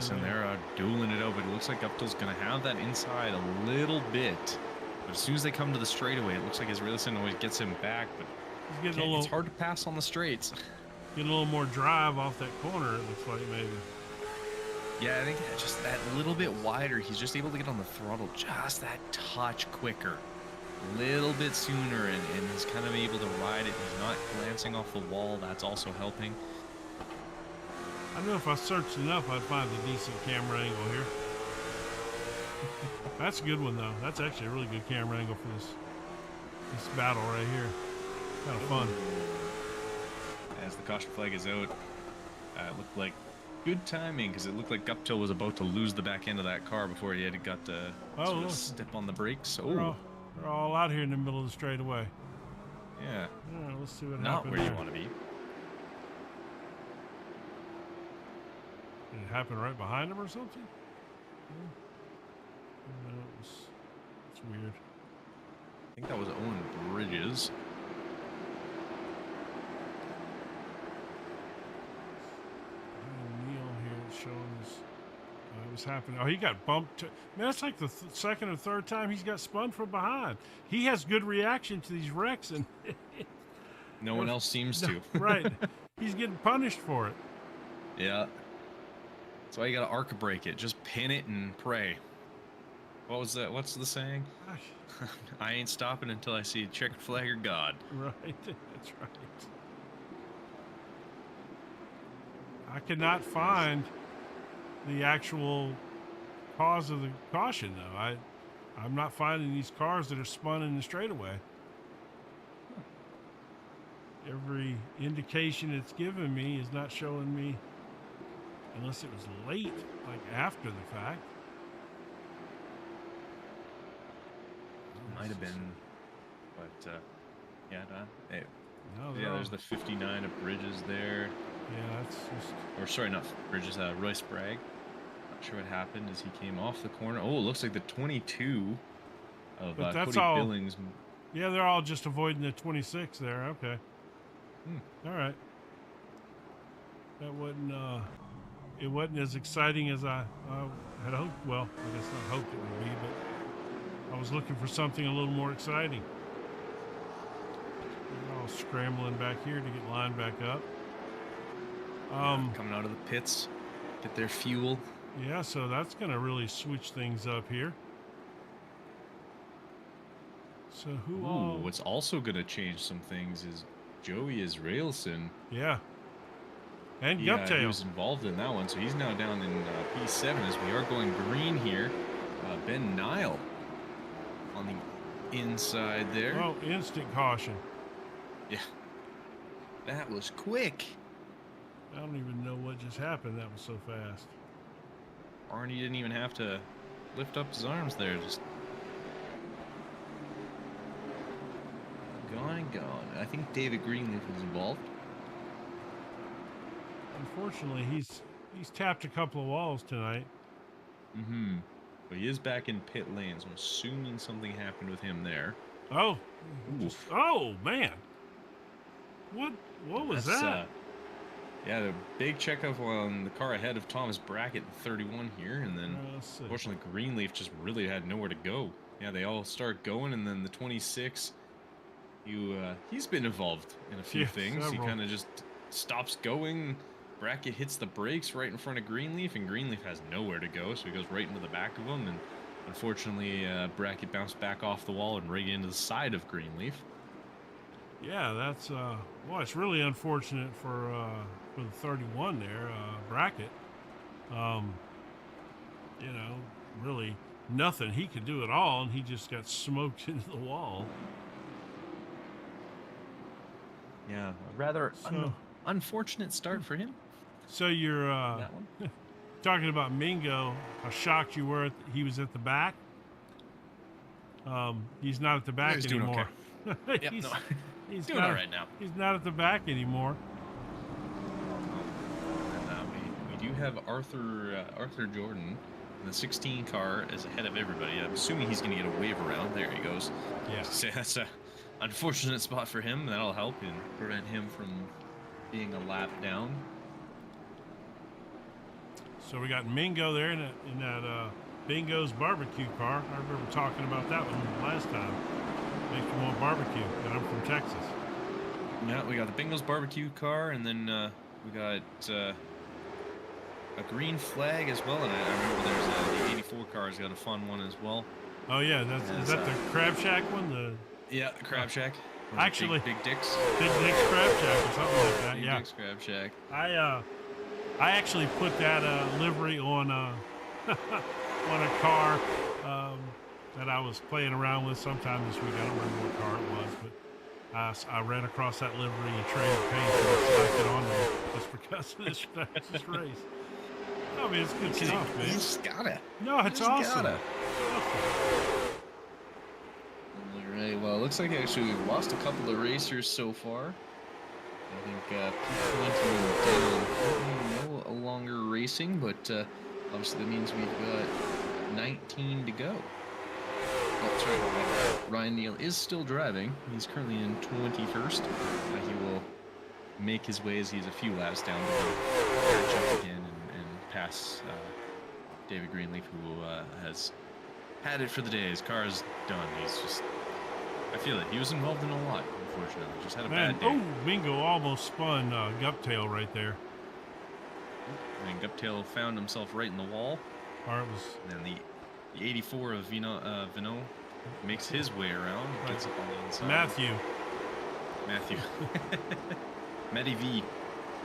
Railson there, dueling it out, but it looks like Guptill's going to have that inside a little bit. But as soon as they come to the straightaway, it looks like Railson always gets him back, but it's hard to pass on the straights. Getting a little more drive off that corner, it looks like, maybe. Yeah, I think just that little bit wider, he's just able to get on the throttle just that touch quicker. A little bit sooner, and he's kind of able to ride it. He's not glancing off the wall. That's also helping. I know if I searched enough, I'd find a decent camera angle here. That's a good one, though. That's actually a really good camera angle for this battle right here. Kind of fun. As the caution flag is out, it looked like good timing, because it looked like Guptill was about to lose the back end of that car before he had got to sort of step on the brakes. They're all out here in the middle of the straightaway. Yeah. All right, let's see what happens. Not where you want to be. Did it happen right behind him or something? No, it's weird. I think that was Owen Bridges. Neil here showing us what was happening. Oh, he got bumped. Man, that's like the second or third time he's got spun from behind. He has good reaction to these wrecks, and no one else seems to. Right. He's getting punished for it. Yeah. That's why you gotta arc brake it. Just pin it and pray. What was that? What's the saying? I ain't stopping until I see a checkered flag or God. Right. That's right. I cannot find the actual cause of the caution, though. I'm not finding these cars that are spun in the straightaway. Every indication it's given me is not showing me, unless it was late, like after the fact. Might have been, but yeah, hey, no, yeah. There's the 59 of Bridges there. Yeah, that's just. Or sorry, not Bridges. Royce Bragg. Not sure what happened as he came off the corner. Oh, it looks like the 22 of Cody Billings. Yeah, they're all just avoiding the 26 there. Okay. All right. That wasn't. It wasn't as exciting as I had hoped. Well, I guess not hoped it would be, but I was looking for something a little more exciting. They're all scrambling back here to get lined back up. Coming out of the pits, get their fuel. Yeah, so that's going to really switch things up here. So what's also going to change some things is Joey Railson. Yeah. And Guptail. He was involved in that one, so he's now down in P7 as we are going green here. Ben Nile on the inside there. Oh, instant caution. Yeah. That was quick. I don't even know what just happened. That was so fast. Arnie didn't even have to lift up his arms there. Just gone and gone. I think David Greenleaf was involved. Unfortunately, he's tapped a couple of walls tonight. Mm-hmm. But he is back in pit lane, so I'm assuming something happened with him there. Oh. Oh, man. What was that? Yeah, the big checkup on the car ahead of Thomas Brackett, 31 here, and then unfortunately Greenleaf just really had nowhere to go. Yeah, they all start going, and then the 26, he's been involved in a few things. Several. He kind of just stops going. Brackett hits the brakes right in front of Greenleaf, and Greenleaf has nowhere to go, so he goes right into the back of him, and unfortunately Brackett bounced back off the wall and right into the side of Greenleaf. Yeah, that's well, it's really unfortunate for the 31 there, Brackett. You know, really nothing he could do at all, and he just got smoked into the wall. Yeah, a rather unfortunate start for him. So you're talking about Mingo, how shocked you were he was at the back. He's not at the back anymore. Doing okay. Yep, he's doing all right now. He's not at the back anymore. And we do have Arthur Jordan in the 16 car is ahead of everybody. I'm assuming he's going to get a wave around. There he goes. Yeah. So that's a unfortunate spot for him. That'll help and prevent him from being a lap down. So we got Mingo there in that Bingo's barbecue car. I remember talking about that one last time. Makes me want barbecue, and I'm from Texas. Yeah, we got the Bingo's barbecue car, and then we got a green flag as well. And I remember there's the 84 car's got a fun one as well. Oh yeah, is that the Crab Shack one? Yeah, the Crab Shack. Actually, Big Dick's. Big Dick's Crab Shack or something like that. Big Dick's Crab Shack. I actually put that livery on on a car that I was playing around with sometime this week. I don't remember what car it was, but I ran across that livery and traded paint and slapped it on there just because of this race. I mean, it's good stuff, man. You just gotta. No, it's awesome. Gotta. All right. Well, it looks like actually we've lost a couple of racers so far. I think Kenton and no longer racing, but obviously that means we've got 19 to go. Oh, sorry. Ryan Neal is still driving. He's currently in 21st. He will make his way as he's a few laps down to catch up again and pass David Greenleaf, who has had it for the day. His car is done. He's just... I feel it. He was involved in a lot, unfortunately. Just had a bad day. Oh, Mingo almost spun Guptail right there. And Guptail found himself right in the wall. And then the 84 of Vino makes his way around. Right. Gets up on the inside. Matthew. Matty V.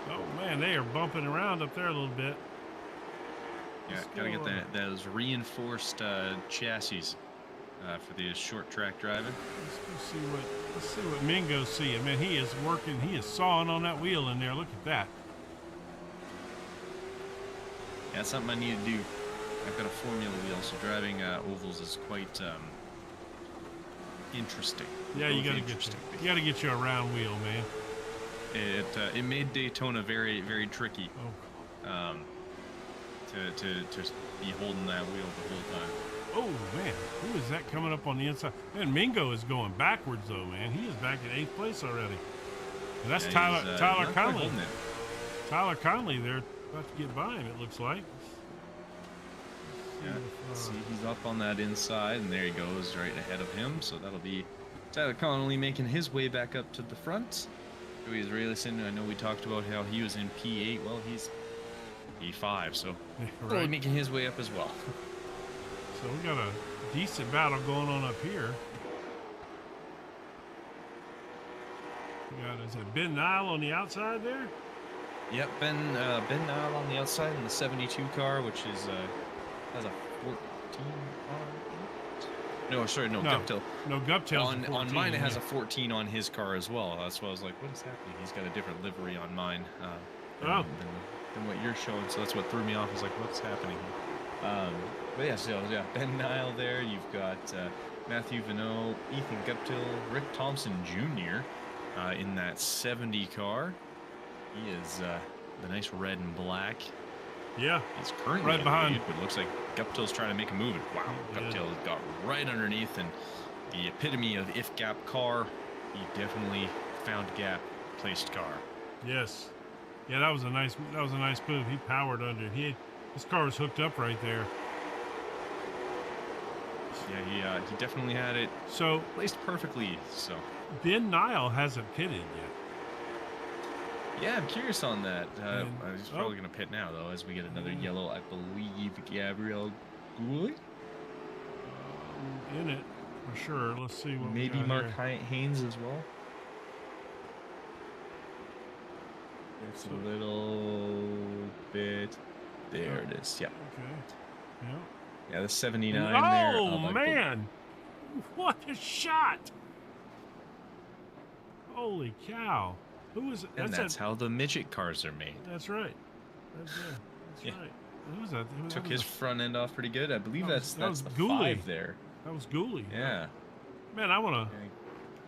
Oh, man, they are bumping around up there a little bit. Yeah, gotta get those reinforced chassis for the short track driving. Let's see what Mingo's seeing. Man, he is working. He is sawing on that wheel in there. Look at that. Yeah, that's something I need to do. I've got a formula wheel, so driving ovals is quite interesting. Yeah, you gotta get you a round wheel, man. It made Daytona very, very tricky. Oh. To be holding that wheel the whole time. Oh man, who is that coming up on the inside? Man, Mingo is going backwards though, man. He is back in 8th place already. And that's Tyler Connolly. Tyler Connolly, they're about to get by him, it looks like. Yeah, see, he's up on that inside, and there he goes, right ahead of him. So that'll be Tyler Connolly making his way back up to the front. Joey Israelson, I know we talked about how he was in P8. Well, he's P5, so really making his way up as well. So we got a decent battle going on up here. We got, is it Ben Nile on the outside there? Yep, Ben Nile on the outside in the 72 car, which is has a 14 on. No, sorry, no, Guptail. No, Guptail. On mine, it has a 14 on his car as well. That's why I was like, what is happening? He's got a different livery on mine than what you're showing. So that's what threw me off. I was like, what's happening here? But yeah, so yeah, Ben Nile there. You've got Matthew Vino, Ethan Guptill, Rick Thompson Jr. In that 70 car. He is the nice red and black. Yeah. He's currently right behind. Lead, but it looks like Guptill's trying to make a move. And wow, Guptill got right underneath, and the epitome of if gap car. He definitely found gap, placed car. Yes. Yeah, that was a nice move. He powered under. His car was hooked up right there. Yeah, he definitely had it placed perfectly. So Ben Nile hasn't pitted yet. Yeah, I'm curious on that. He's probably going to pit now, though, as we get another yellow. I believe Gabriel Gouley. In it for sure. Let's see what maybe we got Mark here. Haynes as well. It's a little bit. There it is. Yeah. Okay. Yeah. Yeah, the 79 there. Oh man! What a shot! Holy cow! Who is it? That's how the midget cars are made. That's right. That's right. Who was that? Took his front end off pretty good. I believe that's the Gouley. 5 there. That was Gouley. Yeah. Man, I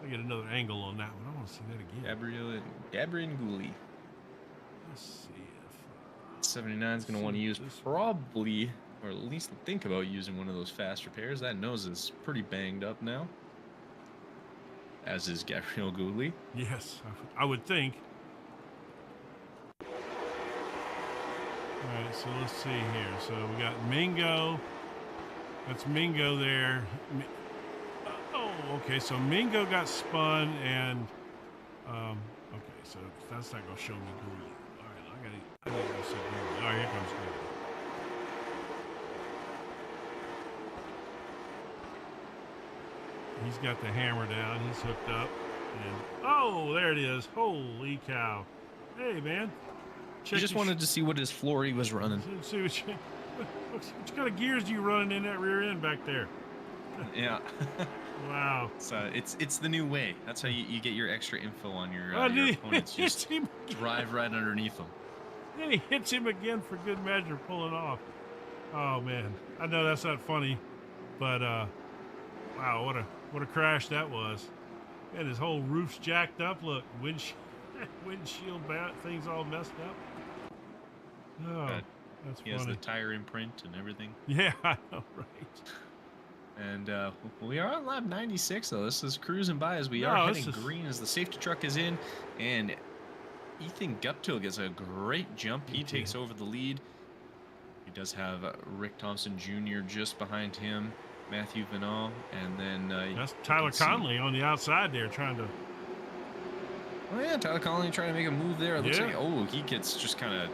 get another angle on that one. I want to see that again. Gabriel Gouley. Let's see if 79 is going to want to use probably, or at least think about using one of those fast repairs. That nose is pretty banged up now. As is Gabriel Gouley. Yes, I would think. All right, so let's see here. So we got Mingo. That's Mingo there. Oh, okay. So Mingo got spun, and okay. So that's not gonna show me green. All right, I gotta go see green. All right, here comes green. He's got the hammer down. He's hooked up, and oh, there it is. Holy cow! Hey, man. He just wanted to see what his floor he was running. See what kind of gears do you running in that rear end back there? Yeah. Wow. So it's the new way. That's how you get your extra info on your opponents. Just drive right underneath them. Then he hits him again for good measure, pulling off. Oh man, I know that's not funny, but wow, what a crash that was. And his whole roof's jacked up. Look, windshield things all messed up. Oh, that's funny. He has the tire imprint and everything. Yeah, I know, right. And we are on lap 96, though. This is cruising by as we are heading green as the safety truck is in. And Ethan Guptill gets a great jump. He takes over the lead. He does have Rick Thompson Jr. just behind him, Matthew Vanot, and then... that's Tyler Connolly on the outside there trying to... Oh, yeah, Tyler Connolly trying to make a move there. It looks like, oh, he gets just kind of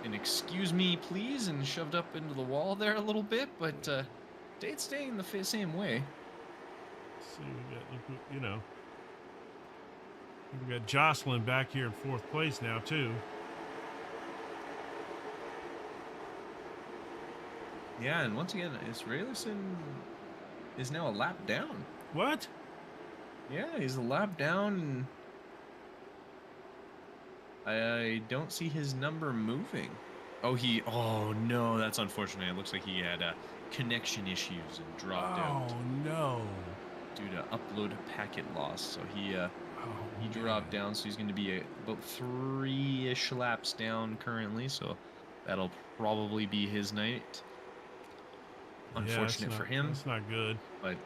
an excuse me, please, and shoved up into the wall there a little bit, but staying the same way. Let's see, we got, we got Jocelyn back here in fourth place now, too. Yeah, and once again, Israelison is now a lap down. What? Yeah, he's a lap down, and I don't see his number moving. Oh no, that's unfortunate. It looks like he had connection issues and dropped out. Oh no. Due to upload packet loss. So he dropped down, so he's going to be about 3-ish laps down currently, so that'll probably be his night. Unfortunate for him. That's not good. But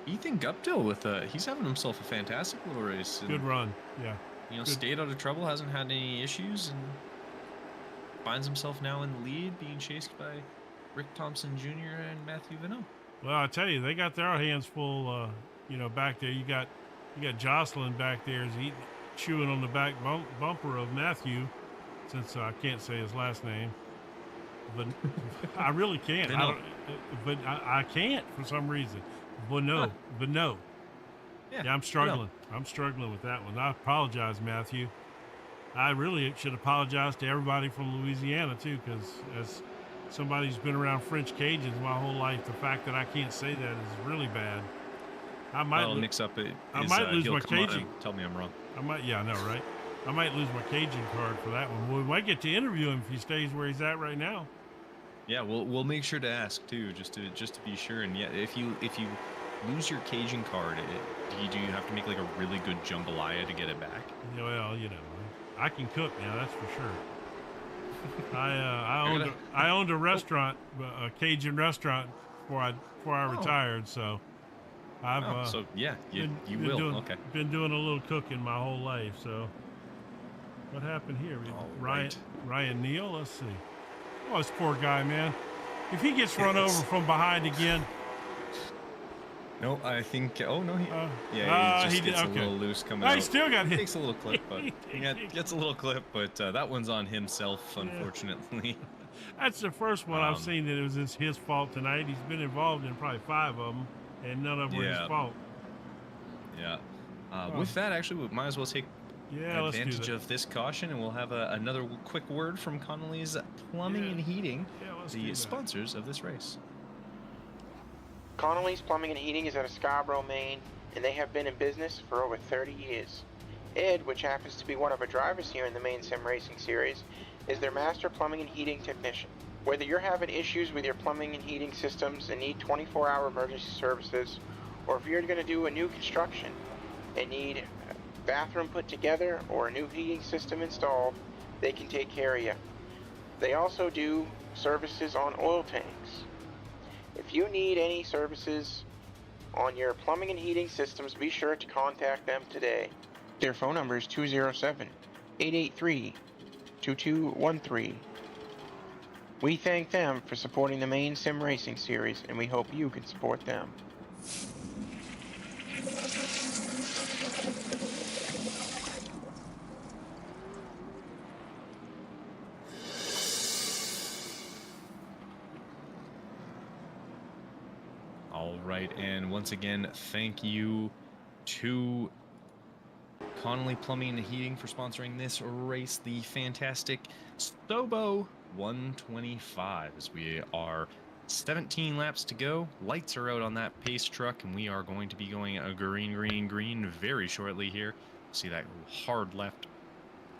Ethan Guptill he's having himself a fantastic little race. And, good run, yeah. Stayed out of trouble, hasn't had any issues, and finds himself now in the lead, being chased by Rick Thompson Jr. and Matthew Vanot. Well, I tell you, they got their hands full. Back there, you got Jocelyn back there, chewing on the back bumper of Matthew, since I can't say his last name. But I really can't. I can't for some reason. But no. Yeah, I'm struggling. I'm struggling with that one. I apologize, Matthew. I really should apologize to everybody from Louisiana, too, because as somebody who's been around French Cajuns my whole life, the fact that I can't say that is really bad. I might mix up it. I might lose my Cajun. Tell me I'm wrong. Yeah, I know, right? I might lose my Cajun card for that one. We might get to interview him if he stays where he's at right now. Yeah, we'll make sure to ask too, just to be sure. And yeah, if you lose your Cajun card, do you have to make like a really good jambalaya to get it back? Well, I can cook now, that's for sure. I owned a restaurant, a Cajun restaurant before I retired, so I've so yeah, you will. Okay. Been doing a little cooking my whole life. So what happened here? Ryan Neal. Let's see. Oh, this poor guy, man. If he gets run over from behind again. No, I think. Oh no, he just gets a little loose coming out. He still got hit. Takes a little clip, but gets a little clip, but that one's on himself, unfortunately. That's the first one I've seen that it was his fault tonight. He's been involved in probably 5 of them, and none of them were his fault. Yeah. With that, actually, we might as well take advantage of this caution, and we'll have another quick word from Connolly's Plumbing and Heating, the sponsors of this race. Connolly's Plumbing and Heating is out of Scarborough, Maine, and they have been in business for over 30 years. Ed, which happens to be one of our drivers here in the Maine Sim Racing Series, is their master plumbing and heating technician. Whether you're having issues with your plumbing and heating systems and need 24-hour emergency services, or if you're going to do a new construction and need a bathroom put together or a new heating system installed, they can take care of you. They also do services on oil tanks. If you need any services on your plumbing and heating systems, be sure to contact them today. Their phone number is 207-883-2213, We thank them for supporting the Maine Sim Racing Series, and we hope you can support them. All right, and once again, thank you to Connolly Plumbing and Heating for sponsoring this race, the fantastic Stobo 125, as we are 17 laps to go. Lights are out on that pace truck, and we are going to be going a green very shortly here. See that hard left,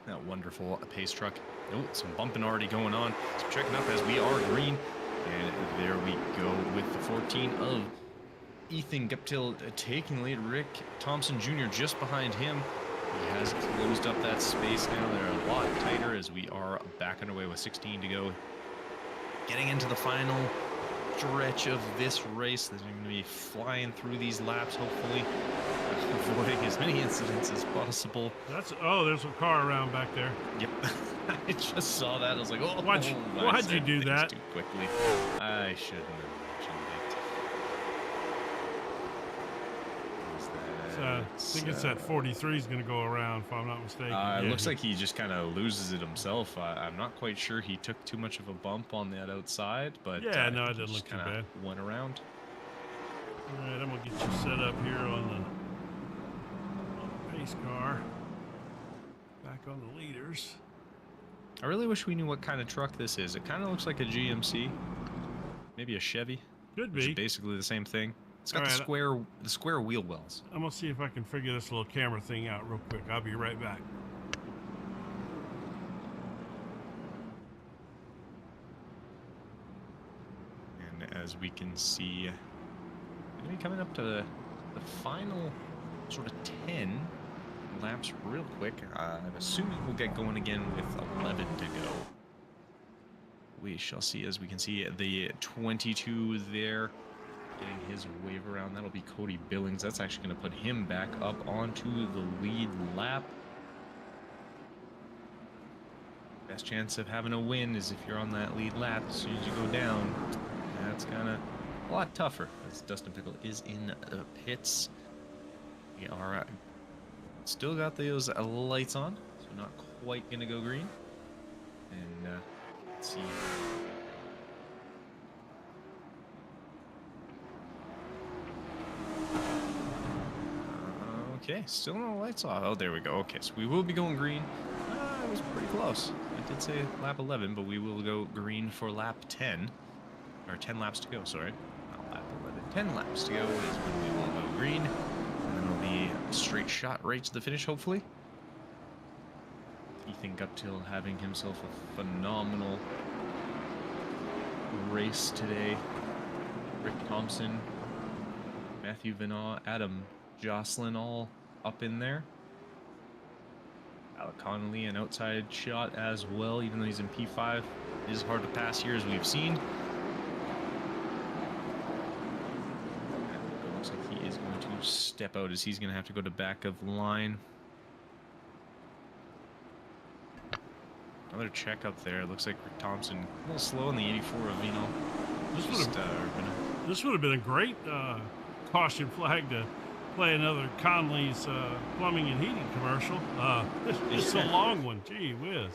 that wonderful pace truck. Oh, some bumping already going on. So checking up as we are green. And there we go with the 14 of Ethan Guptill taking lead. Rick Thompson Jr. just behind him. He has closed up that space now. They're a lot tighter as we are back underway with 16 to go. Getting into the final stretch of this race. They're going to be flying through these laps, hopefully, avoiding as many incidents as possible. There's a car around back there. Yep. I just saw that. I was like, oh, why'd you do that? Too quickly. I shouldn't have mentioned it. I think it's that 43 is going to go around, if I'm not mistaken. It looks like he just kind of loses it himself. I'm not quite sure he took too much of a bump on that outside, but yeah, no, it doesn't look too bad. Went around. All right, I'm going to get you set up here on the pace car. Back on the leaders. I really wish we knew what kind of truck this is. It kind of looks like a GMC, maybe a Chevy. Could which be. is basically the same thing. It's got right, the square wheel wells. I'm gonna see if I can figure this little camera thing out real quick. I'll be right back. And as we can see, we're gonna be coming up to the final sort of 10 laps real quick. I'm assuming we'll get going again with 11 to go. We shall see. As we can see, the 22 there getting his wave around. That'll be Cody Billings. That's actually going to put him back up onto the lead lap. Best chance of having a win is if you're on that lead lap. As soon as you go down, that's kind of a lot tougher, as Dustin Pickle is in the pits. We are still got those lights on, so not quite going to go green. And let's see. Okay, still no lights off. Oh, there we go. Okay, so we will be going green. It was pretty close. I did say lap 11, but we will go green for lap 10. Or 10 laps to go, sorry. Not lap 11. 10 laps to go is when we will go green. And then it'll be a straight shot right to the finish, hopefully. Ethan Guptill having himself a phenomenal race today. Rick Thompson, Matthew Vinaugh, Adam Jocelyn all up in there. Alec Connolly, an outside shot as well, even though he's in P5. It is hard to pass here, as we've seen. It looks like he is going to step out, as he's going to have to go to back of line. Another check up there. Looks like Rick Thompson a little slow in the 84 of Vino. This would have been a great caution flag to play another Connolly's plumbing and heating commercial. It's a long one. Gee whiz.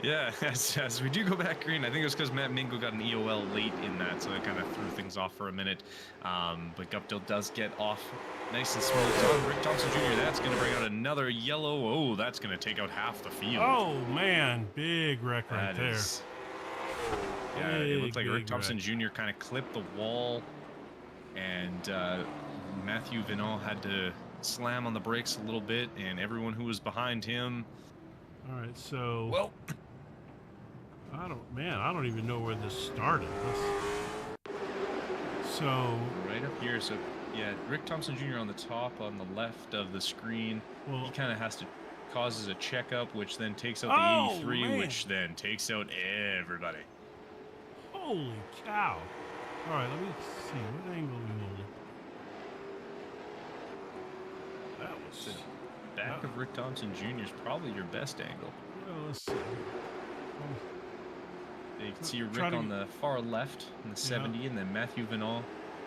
Yeah, as we do go back green, I think it was because Matt Mingo got an EOL late in that, so it kind of threw things off for a minute. But Guptill does get off nice and smooth. So Rick Thompson Jr., that's going to bring out another yellow. Oh, that's going to take out half the field. Oh, man. Big wreck right there. Yeah, it looked like Rick Thompson Jr. kind of clipped the wall, and Matthew Vinaugh had to slam on the brakes a little bit, and everyone who was behind him. All right, so well, I don't even know where this started. So right up here. So yeah, Rick Thompson Jr. on the top, on the left of the screen. Well, he kind of has to causes a checkup, which then takes out the 83, man, which then takes out everybody. Holy cow! All right, let me see what angle we hold. That was back of Rick Thompson Jr. is probably your best angle. Well, let's see. Big you can see Try Rick to on the far left in the 70, and then Matthew Vinal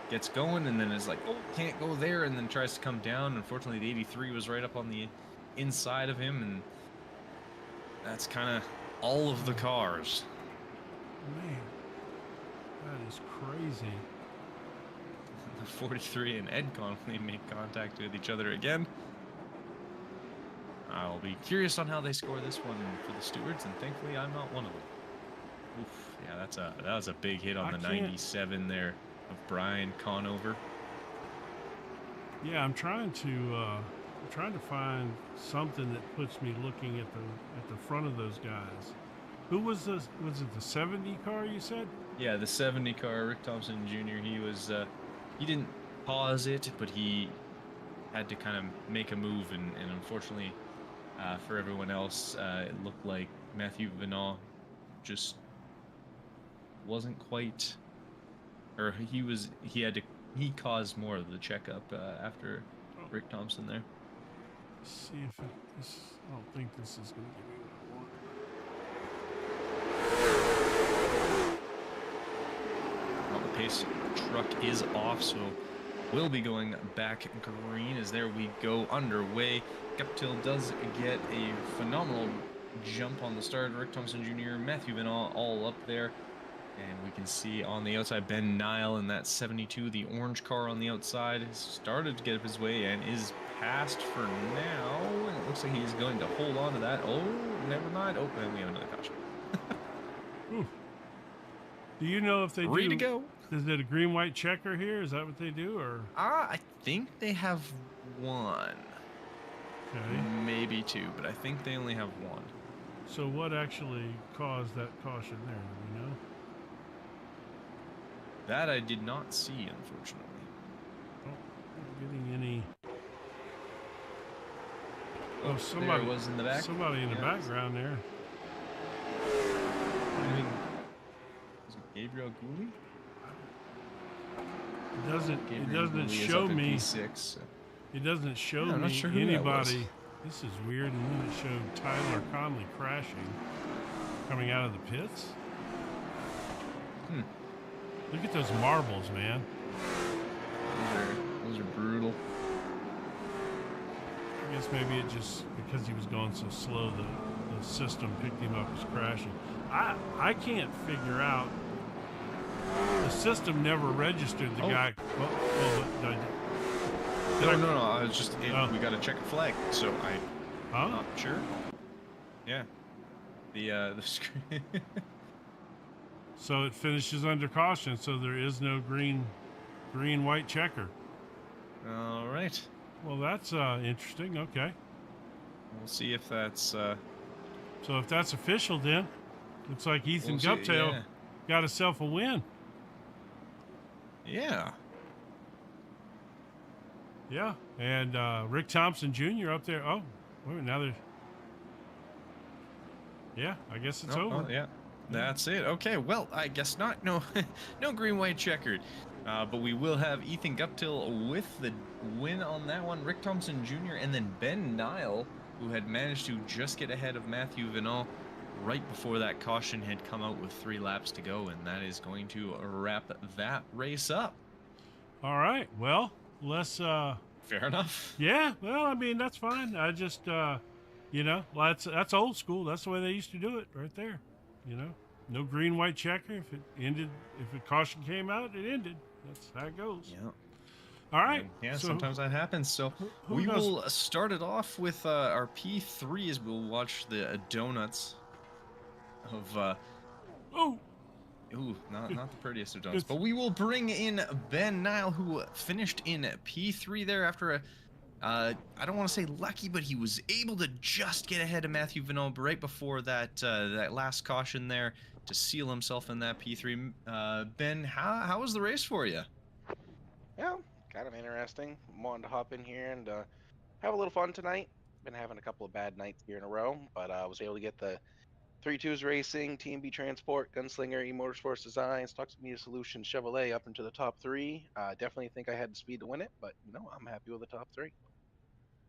gets going, and then is like, oh, can't go there, and then tries to come down. Unfortunately, the 83 was right up on the inside of him, and that's kind of all of the cars. Man, that is crazy. The 43 and Ed Connolly make contact with each other again. I'll be curious on how they score this one for the stewards, and thankfully I'm not one of them. Oof, yeah, that was a big hit on the 97 there of Brian Conover. Yeah, I'm trying to find something that puts me looking at the front of those guys. Who was this? Was it the 70 car you said? Yeah, the 70 car, Rick Thompson Jr. He was he didn't pause it, but he had to kind of make a move, and unfortunately for everyone else, it looked like Matthew Vinal just wasn't quite, or he caused more of the checkup after Rick Thompson there. Let's see if I don't think this is going to give me what I want. Well, the pace truck is off, so we'll be going back green as there we go underway. Guptill does get a phenomenal jump on the start. Rick Thompson Jr., Matthew Vinal all up there. And we can see on the outside Ben Nile in that 72, the orange car on the outside, has started to get up his way and is passed for now. And it looks like he's going to hold on to that. Oh, never mind. Oh, and we have another caution. Do you know if they Free to go. Is it a green-white checker here? Is that what they do, or? I think they have one. Okay. Maybe two, but I think they only have one. So what actually caused that caution there? Do we know? That I did not see, unfortunately. Oh, not getting any. Oh, somebody was in the back. Somebody in the background there. Is it Gabriel Gooley? It doesn't show me. P6, so. It doesn't show I'm me not sure who anybody. This is weird. And then it showed Tyler Connolly crashing, coming out of the pits. Look at those marbles, man. Those are brutal. I guess maybe it just because he was going so slow, the system picked him up as crashing. I can't figure out. The system never registered the guy. No. I was just. We got to check a flag, so I'm not sure. Yeah. The screen. So it finishes under caution. So there is no green-white checker. All right. Well, that's interesting. Okay. We'll see if that's. So if that's official, then looks like Ethan Guptill got himself a win. Yeah. Yeah, and Rick Thompson Jr. up there. Oh, wait, now they're. Yeah, I guess it's over. Oh, yeah, that's it. Okay, well, I guess not. No, no green-white checkered. But we will have Ethan Guptill with the win on that one. Rick Thompson Jr. and then Ben Nile, who had managed to just get ahead of Matthew Vinal right before that caution had come out with 3 laps to go, and that is going to wrap that race up. All right. Well, let's. Fair enough. Yeah. Well, I mean that's fine. I just, that's old school. That's the way they used to do it, right there. No green-white checker. If a caution came out, it ended. That's how it goes. Yeah. All right. Yeah, so sometimes that happens. So we will start it off with our P3 as we'll watch the donuts of. Ooh, not the prettiest of donuts. But we will bring in Ben Nile, who finished in P3 there after I don't want to say lucky, but he was able to just get ahead of Matthew Vinal right before that last caution there to seal himself in that P3. Ben, how was the race for you? Well, kind of interesting. Wanted to hop in here and have a little fun tonight. Been having a couple of bad nights here in a row, but I was able to get the 3-2s Racing, TMB Transport, Gunslinger, E-Motorsports Designs, Toxic Media Solutions, Chevrolet up into the top 3. Definitely think I had the speed to win it, but I'm happy with the top 3.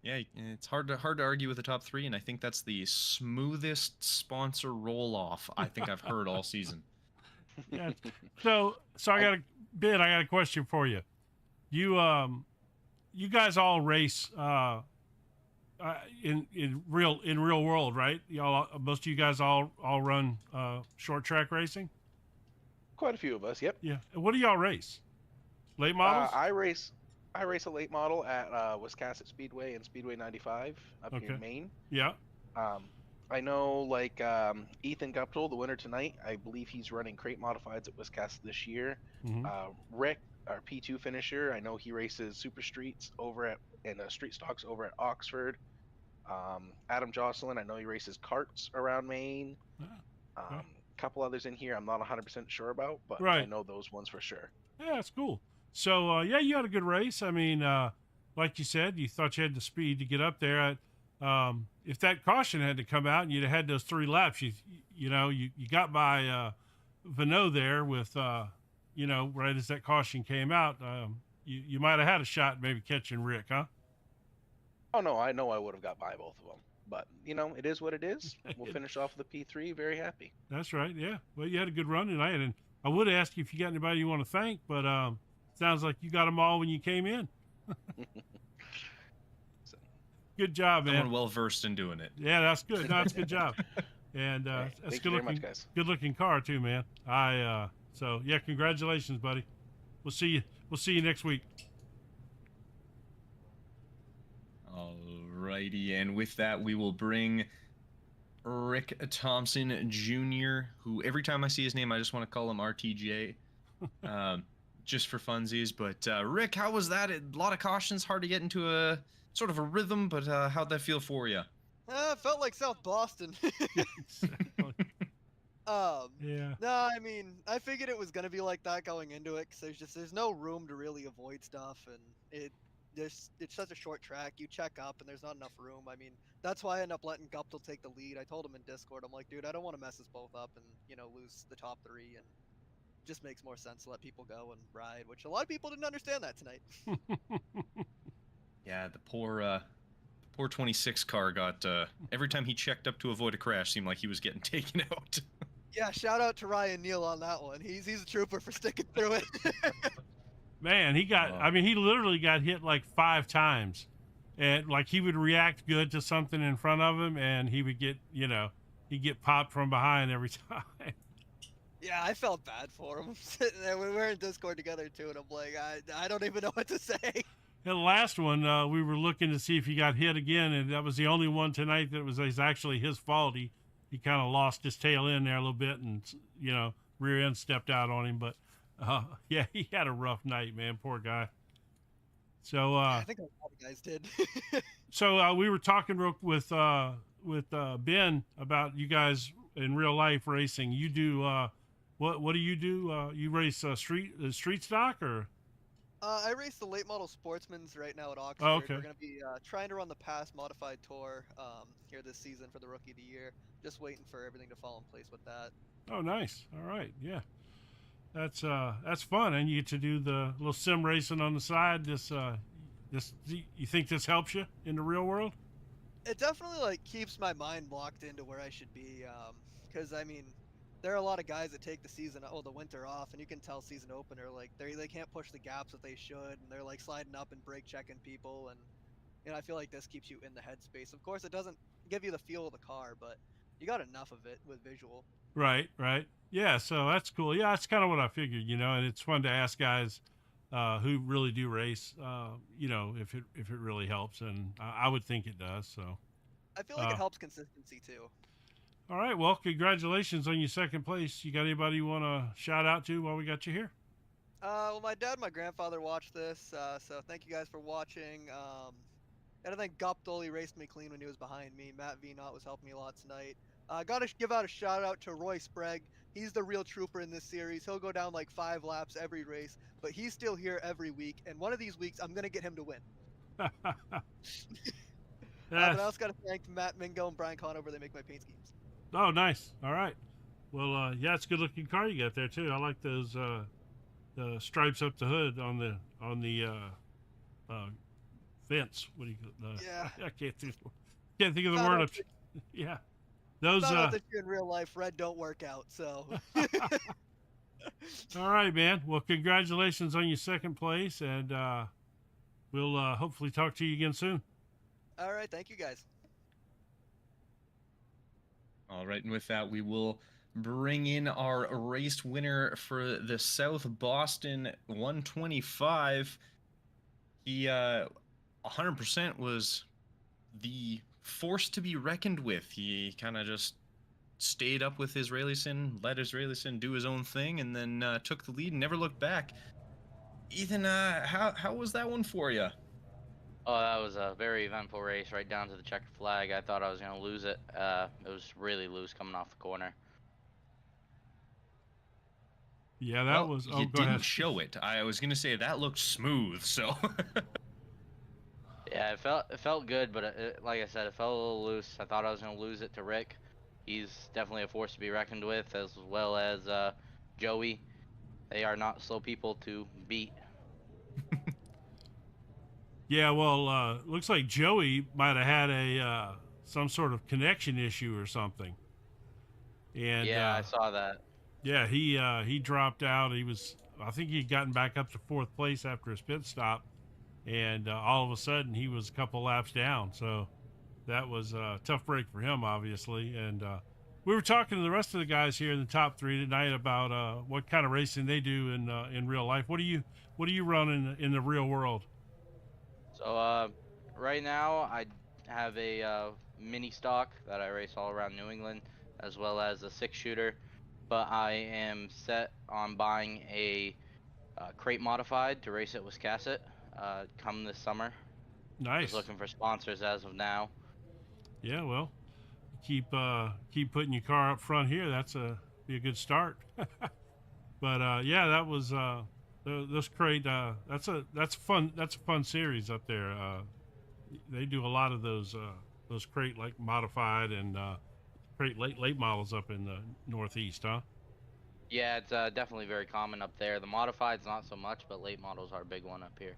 Yeah, it's hard to argue with the top 3, and I think that's the smoothest sponsor roll-off I think I've heard all season. Yeah. So I got a question for you. You guys all race in real world, right? Y'all, most of you guys all run short track racing. Quite a few of us. Yep. Yeah. And what do y'all race? Late models? I race a late model at Wiscasset Speedway and Speedway 95 up here in Maine. Yeah. I know Ethan Guptill, the winner tonight. I believe he's running crate modifieds at Wiscasset this year. Mm-hmm. Rick, our P2 finisher, I know he races super streets and street stocks over at Oxford. Adam Jocelyn, I know he races carts around Maine. A couple others in here I'm not 100% sure about, but I know those ones for sure. Yeah, that's cool. So, you had a good race. I mean, like you said, you thought you had the speed to get up there. If that caution had to come out and you'd have had those 3 laps, you got by Vanneau there with, right as that caution came out, you might have had a shot maybe catching Rick, huh? Oh, no, I know I would have got by both of them. But, it is what it is. We'll finish off the P3 very happy. That's right, yeah. Well, you had a good run tonight, and I would ask you if you got anybody you want to thank, but sounds like you got them all when you came in. Good job, man. Someone well-versed in doing it. Yeah, that's good. No, that's a good job. And that's good looking car, too, man. So, yeah, congratulations, buddy. We'll see you next week. Alrighty, and with that, we will bring Rick Thompson Jr., who every time I see his name, I just want to call him RTJ, just for funsies. But Rick, how was that? A lot of cautions, hard to get into a sort of a rhythm, but how'd that feel for you? It felt like South Boston. Yeah. No, I mean, I figured it was gonna be like that going into it, because there's no room to really avoid stuff, and it's such a short track. You check up, and there's not enough room. I mean, that's why I end up letting Guptill take the lead. I told him in Discord, I'm like, dude, I don't want to mess us both up and lose the top 3, and it just makes more sense to let people go and ride, which a lot of people didn't understand that tonight. Yeah, the poor 26 car got every time he checked up to avoid a crash, seemed like he was getting taken out. Yeah, shout out to Ryan Neal on that one. He's a trooper for sticking through it. Man, he literally got hit like 5 times, and like he would react good to something in front of him, and he would get he'd get popped from behind every time. Yeah, I felt bad for him. I'm sitting there, we were in Discord together too, and I'm like, I don't even know what to say. The last one, we were looking to see if he got hit again, and that was the only one tonight that was actually his fault. He kind of lost his tail end there a little bit, and rear end stepped out on him. But yeah, he had a rough night, man. Poor guy. So I think a lot of guys did. So we were talking with Ben about you guys in real life racing. You do what do you do? You race street stock or? I race the late model Sportsmans right now at Oxford. Oh, okay. We're going to be trying to run the Past Modified Tour here this season for the Rookie of the Year. Just waiting for everything to fall in place with that. Oh, nice. All right, yeah, that's fun, and you get to do the little sim racing on the side. You think this helps you in the real world? It definitely keeps my mind locked into where I should be. Because I mean, there are a lot of guys that take the winter off, and you can tell season opener they can't push the gaps that they should, and they're sliding up and brake checking people, and I feel like this keeps you in the headspace. Of course, it doesn't give you the feel of the car, but you got enough of it with visual. Right. Yeah, so that's cool. Yeah, that's kind of what I figured, and it's fun to ask guys who really do race, if it really helps, and I would think it does. So I feel like it helps consistency too. All right, well, congratulations on your second place. You got anybody you want to shout out to while we got you here? Well, my dad and my grandfather watched this, so thank you guys for watching. And I think Guptill, he raced me clean when he was behind me. Matt Venot was helping me a lot tonight. Got to give out a shout out to Roy Sprague. He's the real trooper in this series. He'll go down 5 laps every race, but he's still here every week. And one of these weeks, I'm going to get him to win. But I also got to thank Matt Mingo and Brian Conover. They make my paint schemes. Oh, nice. All right. Well, yeah, it's a good looking car you got there too. I like those the stripes up the hood on the fence. What do you? Yeah. I can't think of the word. Yeah. Those. Found out that you're in real life, red don't work out. So. All right, man. Well, congratulations on your second place, and we'll hopefully talk to you again soon. All right, thank you guys. All right, and with that, we will bring in our race winner for the South Boston 125. He 100% was the force to be reckoned with. He kind of just stayed up with Israelison, let Israelison do his own thing, and then took the lead and never looked back. Ethan, how was that one for you? Oh, that was a very eventful race, right down to the checkered flag. I thought I was going to lose it. It was really loose coming off the corner. Yeah, that Well, was. you Go didn't ahead. show it. I was gonna say that looked smooth. So. Yeah, it felt good, but like I said, it felt a little loose. I thought I was going to lose it to Rick. He's definitely a force to be reckoned with, as well as Joey. They are not slow people to beat. Yeah, well, looks like Joey might have had a some sort of connection issue or something. And Yeah, I saw that. yeah, he dropped out. I think he'd gotten back up to fourth place after his pit stop, and all of a sudden he was a couple laps down. So that was a tough break for him, obviously. And we were talking to the rest of the guys here in the top three tonight about what kind of racing they do in real life. What do you run in the real world? So right now I have a mini stock that I race all around New England, as well as a six shooter. But I am set on buying a crate modified to race at Wiscasset come this summer. Nice. Just looking for sponsors as of now. Yeah, well, keep putting your car up front here. Be a good start. But yeah, that was this crate. That's fun. That's a fun series up there. They do a lot of those crate like modified and crate late models up in the Northeast, huh? Yeah, it's definitely very common up there. The modified's not so much, but late models are a big one up here.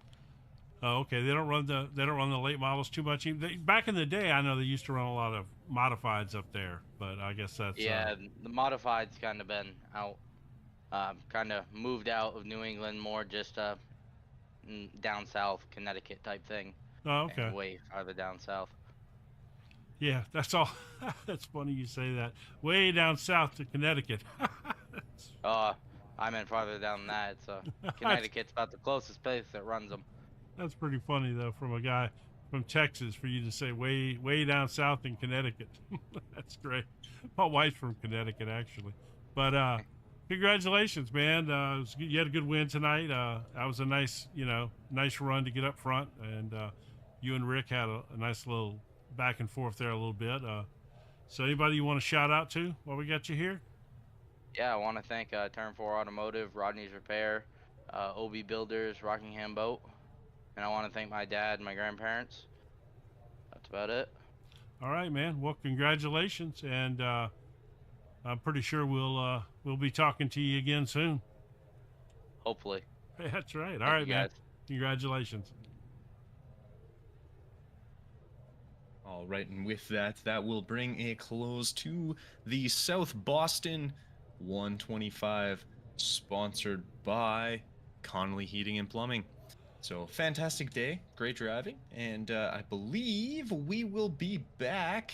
Oh, okay. They don't run the late models too much. Back in the day, I know they used to run a lot of modifieds up there, but I guess that's Yeah, the modified's kind of been out, kind of moved out of New England, more just down south, Connecticut type thing, oh, okay. and way farther down south. Yeah, that's all. That's funny you say that. Way down south to Connecticut. I meant farther down than that. So Connecticut's about the closest place that runs them. That's pretty funny though, from a guy from Texas, for you to say way down south in Connecticut. That's great. My wife's from Connecticut actually, but congratulations, man. You had a good win tonight. That was a nice run to get up front, and you and Rick had a nice little back and forth there a little bit. So anybody you want to shout out to while we got you here? Yeah, I want to thank Turn 4 Automotive, Rodney's Repair, OB Builders, Rockingham Boat, and I want to thank my dad and my grandparents. That's about it. All right, man. Well, congratulations, and I'm pretty sure we'll be talking to you again soon. Hopefully. That's right. All Thank right, you, man. guys. Congratulations. All right, and with that will bring a close to the South Boston 125, sponsored by Connolly Heating and Plumbing. So, fantastic day, great driving, and I believe we will be back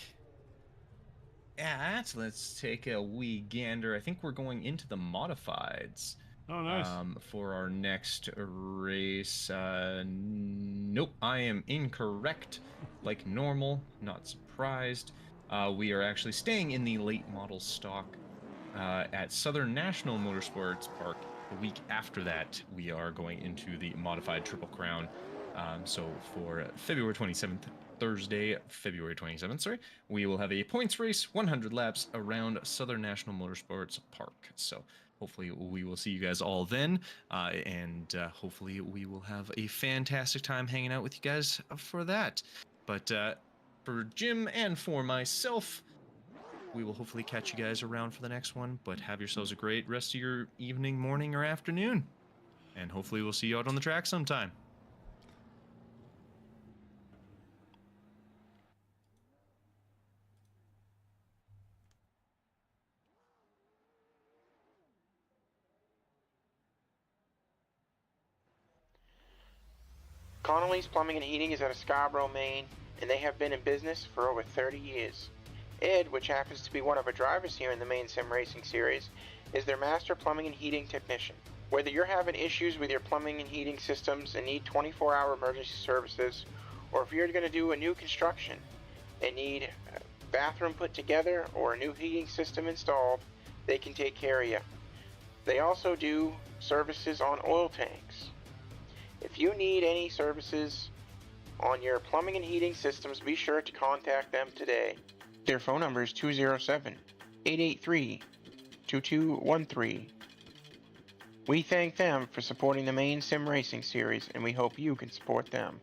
at, let's take a wee gander, I think we're going into the modifieds. Oh, nice. For our next race. Nope, I am incorrect. Like normal, not surprised. We are actually staying in the late model stock at Southern National Motorsports Park. The week after that, we are going into the modified Triple Crown. So for February 27th, Thursday, February 27th, sorry, we will have a points race, 100 laps around Southern National Motorsports Park. So hopefully we will see you guys all then, and hopefully we will have a fantastic time hanging out with you guys for that. But for Jim and for myself, we will hopefully catch you guys around for the next one, but have yourselves a great rest of your evening, morning, or afternoon. And hopefully we'll see you out on the track sometime. Connolly's Plumbing and Heating is out of Scarborough, Maine, and they have been in business for over 30 years. Ed, which happens to be one of our drivers here in the Maine Sim Racing Series, is their master plumbing and heating technician. Whether you're having issues with your plumbing and heating systems and need 24-hour emergency services, or if you're going to do a new construction and need a bathroom put together or a new heating system installed, they can take care of you. They also do services on oil tanks. If you need any services on your plumbing and heating systems, be sure to contact them today. Their phone number is 207-883-2213. We thank them for supporting the Maine Sim Racing Series, and we hope you can support them.